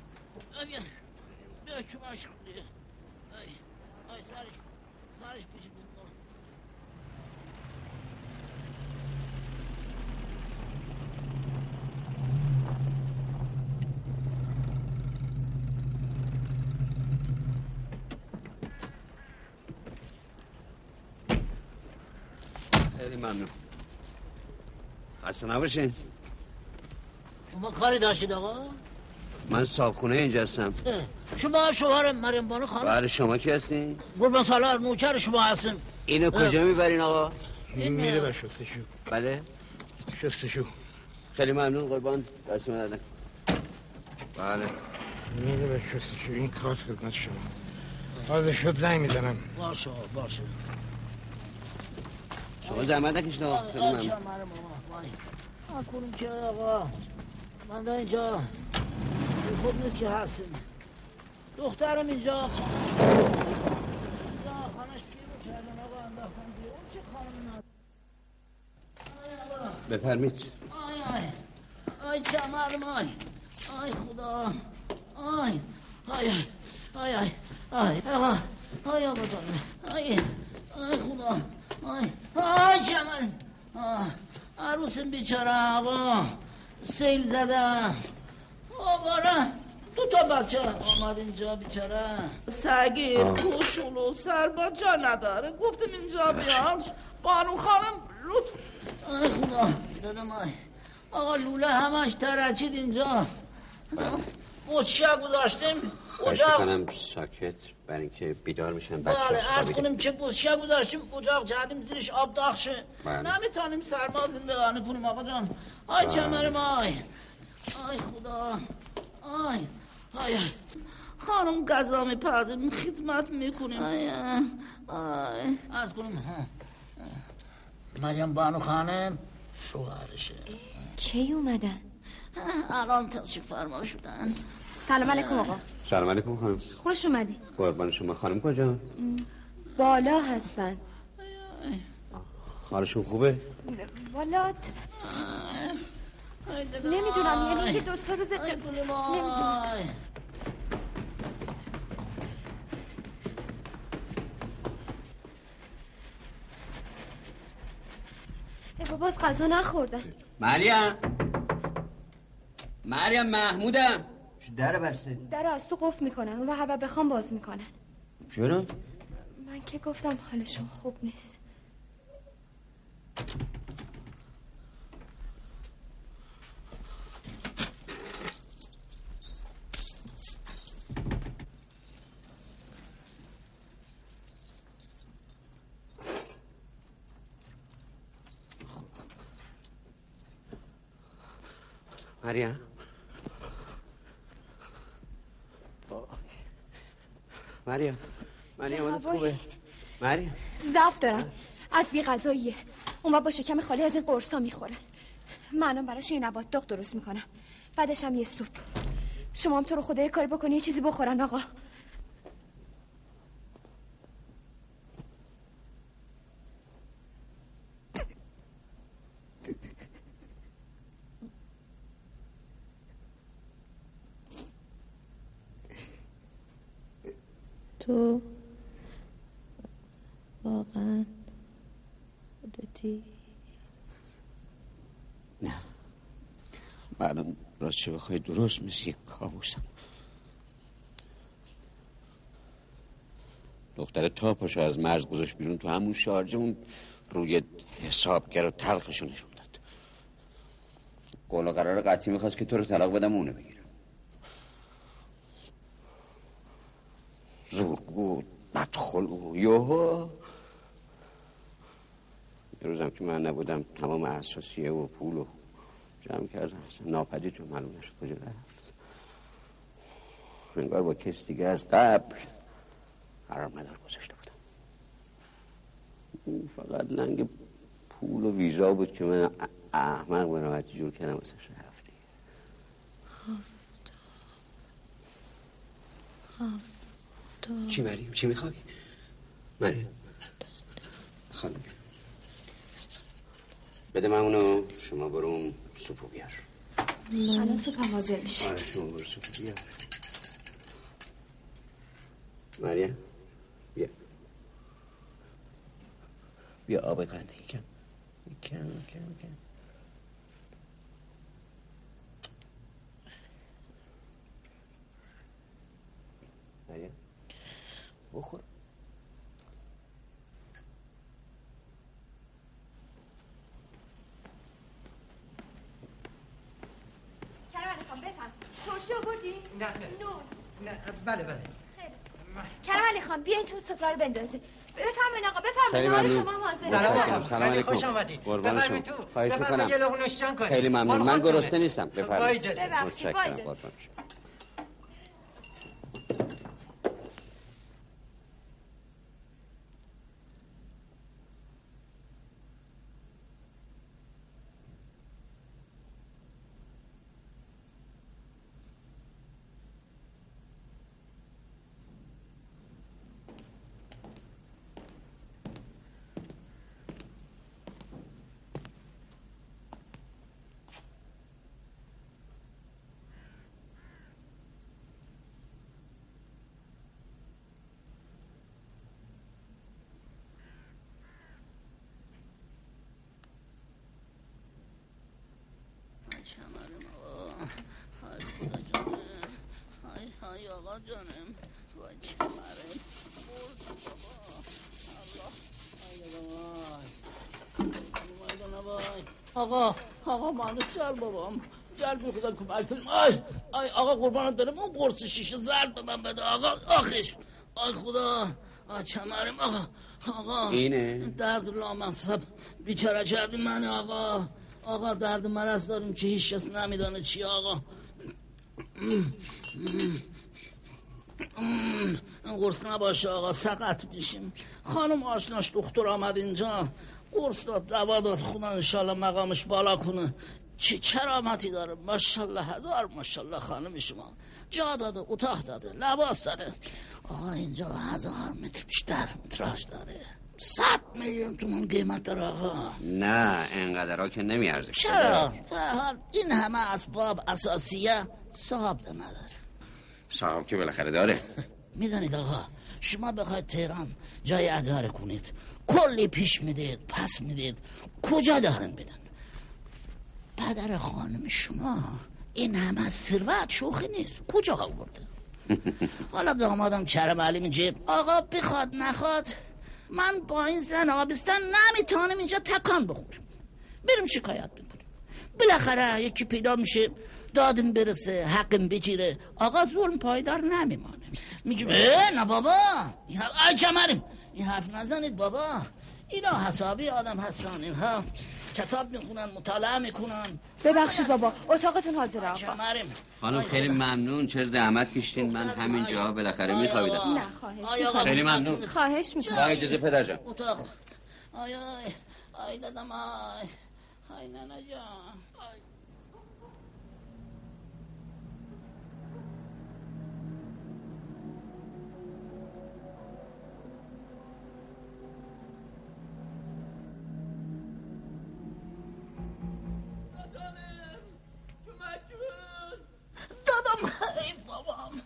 بیا کمک کن. ای سرش پیش بزن. خیلی ممنون. خسته نباشین. شما کاری داشتید آقا؟ من صاحبخونه اینجا هستم. شما شوهر مریم بانو خانم؟ بله. شما کی هستین؟ قربان سالار نوکر شما هستم. اینو کجا میبرین آقا؟ این میره به شستشو. بله؟ شستشو. خیلی ممنون قربان. دست من دادن. بله. میره به شستشو. این کار خدمت شما. حاضر شد زنگ میزنم. باشه. شما زحمت نکشید آقا. خیلی ممنون. کنم چه آقا؟ من در اینجا خوب نیست که هستیم. دخترم اینجا خانش بیرون کردن آقا، انداختن بیرون. چه خانم بفرمید. آی چمرم آی خدا. آی آقا جانم. آی خدا. آی چمرم. عروسم بیچاره آقا سیل زدم. آقا 2 بچه آمد اینجا بیچاره. سگی کوشولو سر با جا نداره. گفتم اینجا بیام. بانو خانم لطف. ای خدا دادم. آقا لوله همش ترچید اینجا. بوچه گذاشتیم اجاق. کنم ساکت برای اینکه بیدار میشن بچه ها. بله عرض کنیم چه بوچه گذاشتیم اجاق جهدیم زیرش آب داغ شه. نمیتونیم سرما زندگانی کنیم آقا جان. آی چمرم آی خدا. آی خانم غذا میپزیم خدمت میکنیم. عرض کنیم مریم بانو خانم شوهرشه. کی اومدن؟ الان تشریف فرما شدن. سلام علیکم آقا. سلام علیکم خانم. خوش اومدی. قربان شما. خانم کجا؟ بالا هستن. حالشون خوبه؟ والا نمیدونم، یعنی که 2-3 روز نمیدونم. باز غذا نخوردن. مریم محمودم. در بسته. در از تو قفل میکنن و هر وقت بخوام باز میکنن. چرا؟ من که گفتم حالشون خوب نیست. مریم حالت خوبه؟ مریم ضعف دارم از بی غذاییه. اون با شکم خالی از این قرصا میخورن. منم براشون یه نبات داغ درست میکنم، بعدش هم یه سوپ. شما هم تو رو خدا یه کاری بکنی یه چیزی بخورن آقا. تو واقعا خودتی؟ نه، من راستش بخوای درست مثل یک کابوسم. دختر تا پاشو از مرز گذاشت بیرون تو همون شارجه، اون روی حسابگر و تلخشو نشون داد. قول و قرار قطعی میخواست که تو رو طلاق بدم اونو بگیرم. زورگو بدخلقو یوهو. یه روزم که من نبودم تمام اساسیه و پول و جمع کردم، اصلا ناپدید چون معلوم نشد کجا رفت. انگار با کس دیگه از قبل قرار مدار گذاشته بودم. اون فقط لنگ پول و ویزا بود که من احمق به راحتی جور کردم واسه هفته. چی مریم؟ چی میخوای؟ مریم خانم بده من اونو، شما برو اون سوپو بیار. الان سوپم حاضر میشه. آره شما برو سوپو بیار. مریم بیا. بیا آب قند یکم. مریم بخور. کرم علی خان بفهم. ترشی آوردی؟ نه نون. نه بله. کرم علی خان بیا این تو سفره رو بندازه. بفرمایید آقا بفرمایید. نهار شما هم حاضره. سلام علیکم. خوش آمدید. بفرمایید تو. خواهش می‌کنم. یه لقمه نوشجان کنید. خیلی ممنون. من گرسنه نیستم. بفرمایید. ببخشید. های آقا جانم وای چمرم آقا مهندس چل بابام جل بی خدا کمک کنیم. آی آقا قربانت دارم اون قرص شیشه زرد به من بده آقا. آخش آی خدا چمرم آقا اینه درد لامصب بیچاره کردی من آقا درد مرض داریم که هیچ کس نمیدانه چی آقا. این قرص نباشه آقا سقط میشیم. خانم آشناش دکتر آمد اینجا قرص داد دوا داد خدا انشالله مقامش بالا کنه. چه کرامتی داره ماشالله هزار ماشالله خانم شما. جا داده اتاق داده لباس داده آقا. اینجا 1000 متر بیشتر متراژ داره. 100 میلیون تومان قیمت داره آقا. نه اینقدر ها که نمیارزه. چرا؟ این همه اسباب اساسیه صاحب ده نداره. صاحب که بالاخره داره. میدانید آقا شما بخواید تهران جای اجاره کنید کلی پیش میدید پس میدید کجا دارن بدن؟ پدر خانم شما این همه ثروت شوخی نیست کجا آورده؟ حالا دامادم چرم علی میگه آقا بخواد نخواد من با این زن آبستن نمیتونم اینجا تکان بخورم. بریم شکایت بکنیم بالاخره یکی پیدا میشه دادم برسه حقم بگیره آقا ظلم پایدار نمیمانه. میگه نه بابا ای جمریم این حرف نزنید بابا. اینا حسابی آدم هستن. اینها کتاب میخونن مطالعه میکنن. ببخشید بابا اتاقتون حاضره آقا. خانم خیلی ممنون. چه زحمت کشتین. من همینجا بالاخره میخوابیدم. نه خواهش خیلی ممنون. خواهش میکنم. با اجازه پدر جان. اتاق آی دادم آی نانا جان دادم ای بابام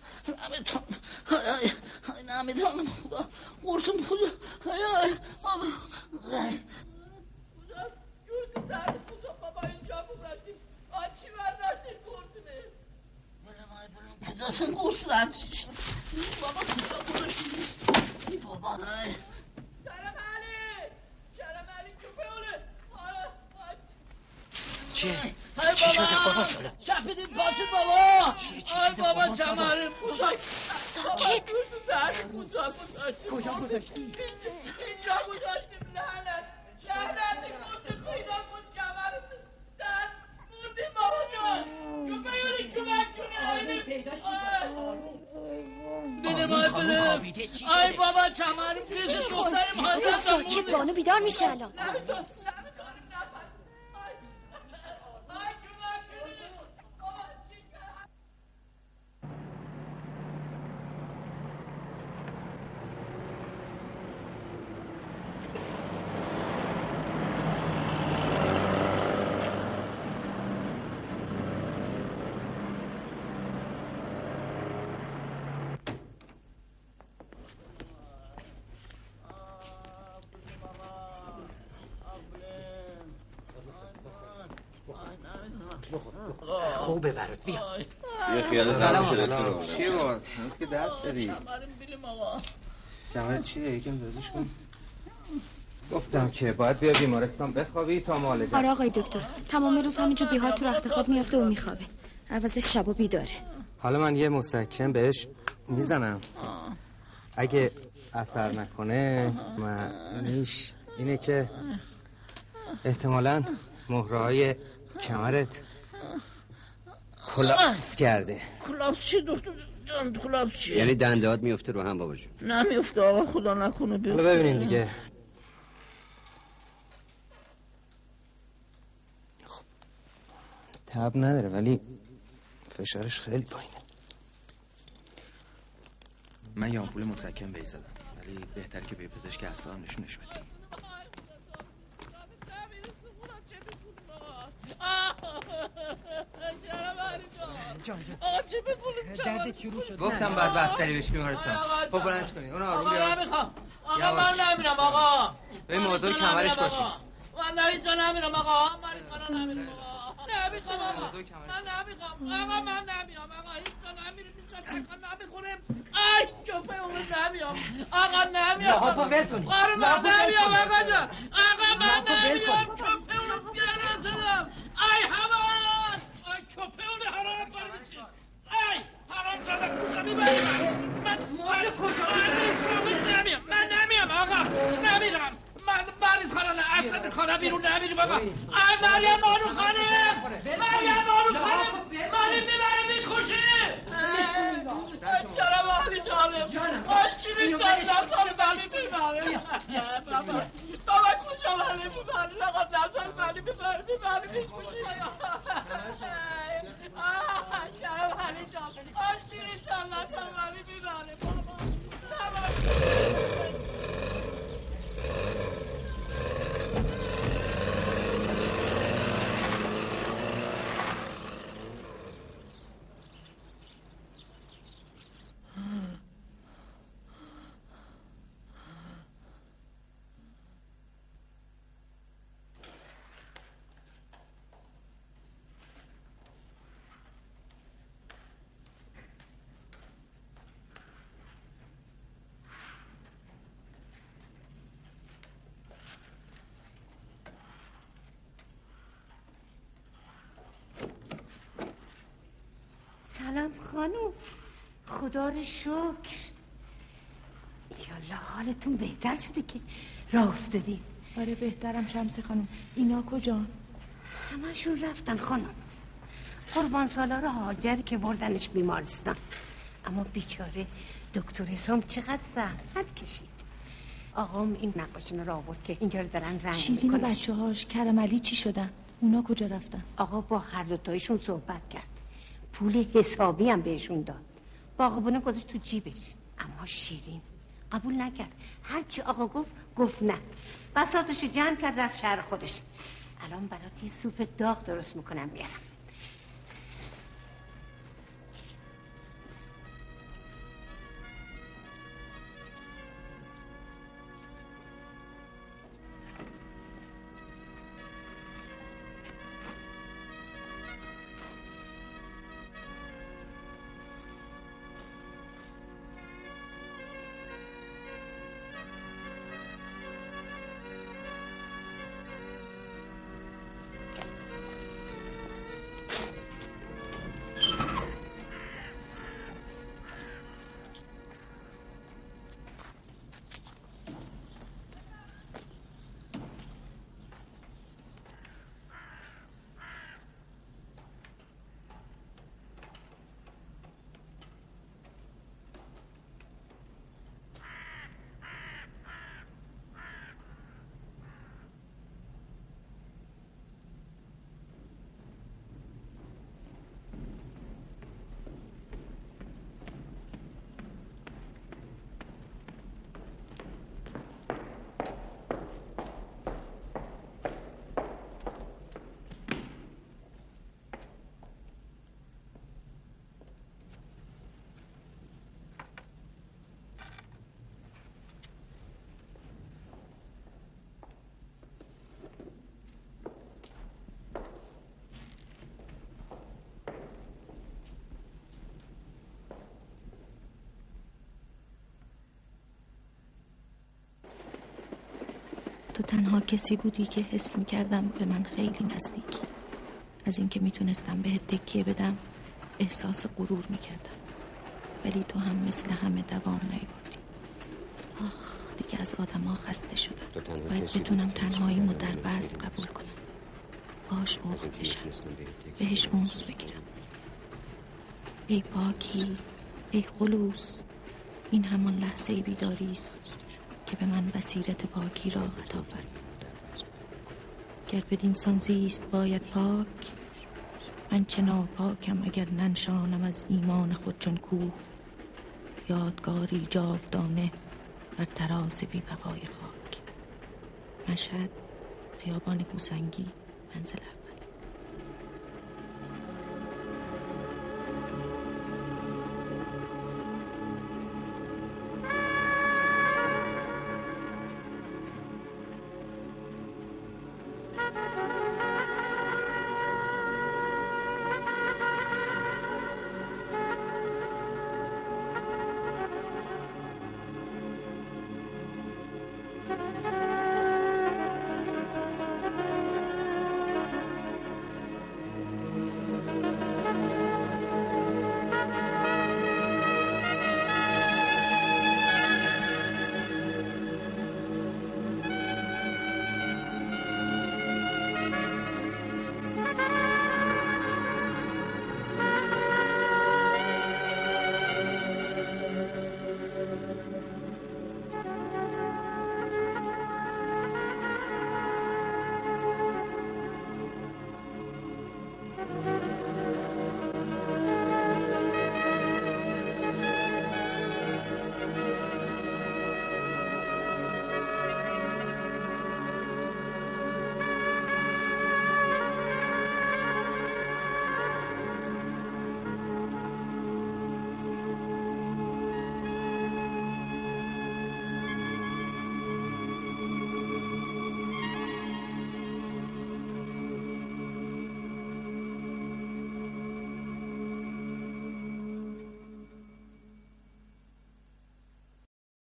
نمیتونم خدا قرصم کجا بابا اینجا بوداشتیم چی برداشتید قرصونه کجاست قرص دردشیش بابا کجا بوداشتیم بابا کرم علی چوبه چی شده بابا سالا؟ چپیدید باشید بابا. آی بابا جمال ساکت. کجا گذاشتی؟ اینجا گذاشتیم. لعنت قرص پیدا کن جمال در موندیم بابا جان. چوبه کمک پیداش بده آی بابا جمال پیش دخترم حاضر ساکت بانو بیدار میشه الان. خوبه برات بیا. یه خیال سلام. چیه باز؟ هنوز که درد داری. کمرت چیه؟ یکم بازش کن. گفتم که باید بیا بیمارستان بخوابی تا معالجه. آره آقای دکتر، تمام روز همینجور بیحال تو رخت خواب میافته و میخوابه. عوضش شبا بیداره. حالا من یه مسکن بهش میزنم. اگه اثر نکنه معنیش اینه که احتمالاً مهره‌های کمرت کلاپس کرده. کلاپس چی دکتر جان؟ کلاپس چی؟ یعنی دنده‌هات میفته رو هم بابا جون؟ نمیفته آقا، خدا نکنه بیفته. حالا ببینیم دیگه. خب تب نداره ولی فشارش خیلی پایینه. من یه آمپول مسکن بهش زدم ولی بهتره که به پزشک اعصاب نشونش بدیم. آقا چه بکنیم؟ درد چی رو شد؟ گفتم بعد بستری بهش بیمارستان. خب بلندش کنی. اون آروم بیا. نمیخوام آقا، من نمیرم آقا. به موضوع کمرش باشی. من اینجا نمیرم آقا. من نمیرم آقا. نمیخوام آقا. من نمیخوام آقا. من نمیام آقا. اینجا نمیریم. اینجا تکان نمیخوریم. ای چوپه اون نمیام آقا. نمیام آقا ول کنی. من نمیام آقا جان. آقا من نمیام. چوپه اون بیارم دارم. ای همان. ای چوپه اون حرام بریشی. ای حرام زده کجا میبری من کجا نمیام. من نمیام آقا. نمیرم. من مریض خانه اصلا خانه بیرون نمیریم آقا. مریم بانو خانه. مریم بانو خانه. مری میبره میکشه. چرا مالی جانم؟ آشیری جان نظر ملی میبره. بابا کجا ملی میبره؟ آقا نظر ملی میبره میکشه. چرا ملی جان؟ آشیری جان نظر ملی میبره. بابا سلام خانم، خدا رو شکر. یالا حالتون بهتر شده که راه افتادیم. آره بهترم شمس خانم. اینا کجان؟ همشون رفتن خانم. قربان سالار هاجر که بردنش بیمارستان. اما بیچاره دکتر حسام چقدر زحمت کشید. آقام این نقاشینا رو آورد که اینجا رو دارن رنگ شیرین میکنن. بچه هاش کرم علی چی شدن؟ اونا کجا رفتن؟ آقا با هر دوتایشون صحبت کرد، پول حسابی هم بهشون داد. باغبونه گذاشت تو جیبش. اما شیرین قبول نکرد. هرچی آقا گفت نه. بساطشو جمع کرد رفت شهر خودش. الان برات یه سوپ داغ درست میکنم بیارم. تنها کسی بودی که حس میکردم به من خیلی نزدیکی. از اینکه میتونستم بهت تکیه بدم احساس غرور میکردم، ولی تو هم مثل همه دوام نیاوردی. آخ دیگه از آدم ها خسته شدم. باید بتونم تنهاییمو در بست قبول کنم، باش اخت بشم، بهش اونس بگیرم. ای پاکی، ای خلوص، این همان لحظه بیداری است که به من بصیرت پاکی را عطا فرمود. گر بدین سان زیست باید پاک، من چه ناپاکم اگر ننشانم از ایمان خود چون کوه. یادگاری جاودانه بر تراز بی بقای خاک. مشهد، خیابان گوسنگی، منزل اول.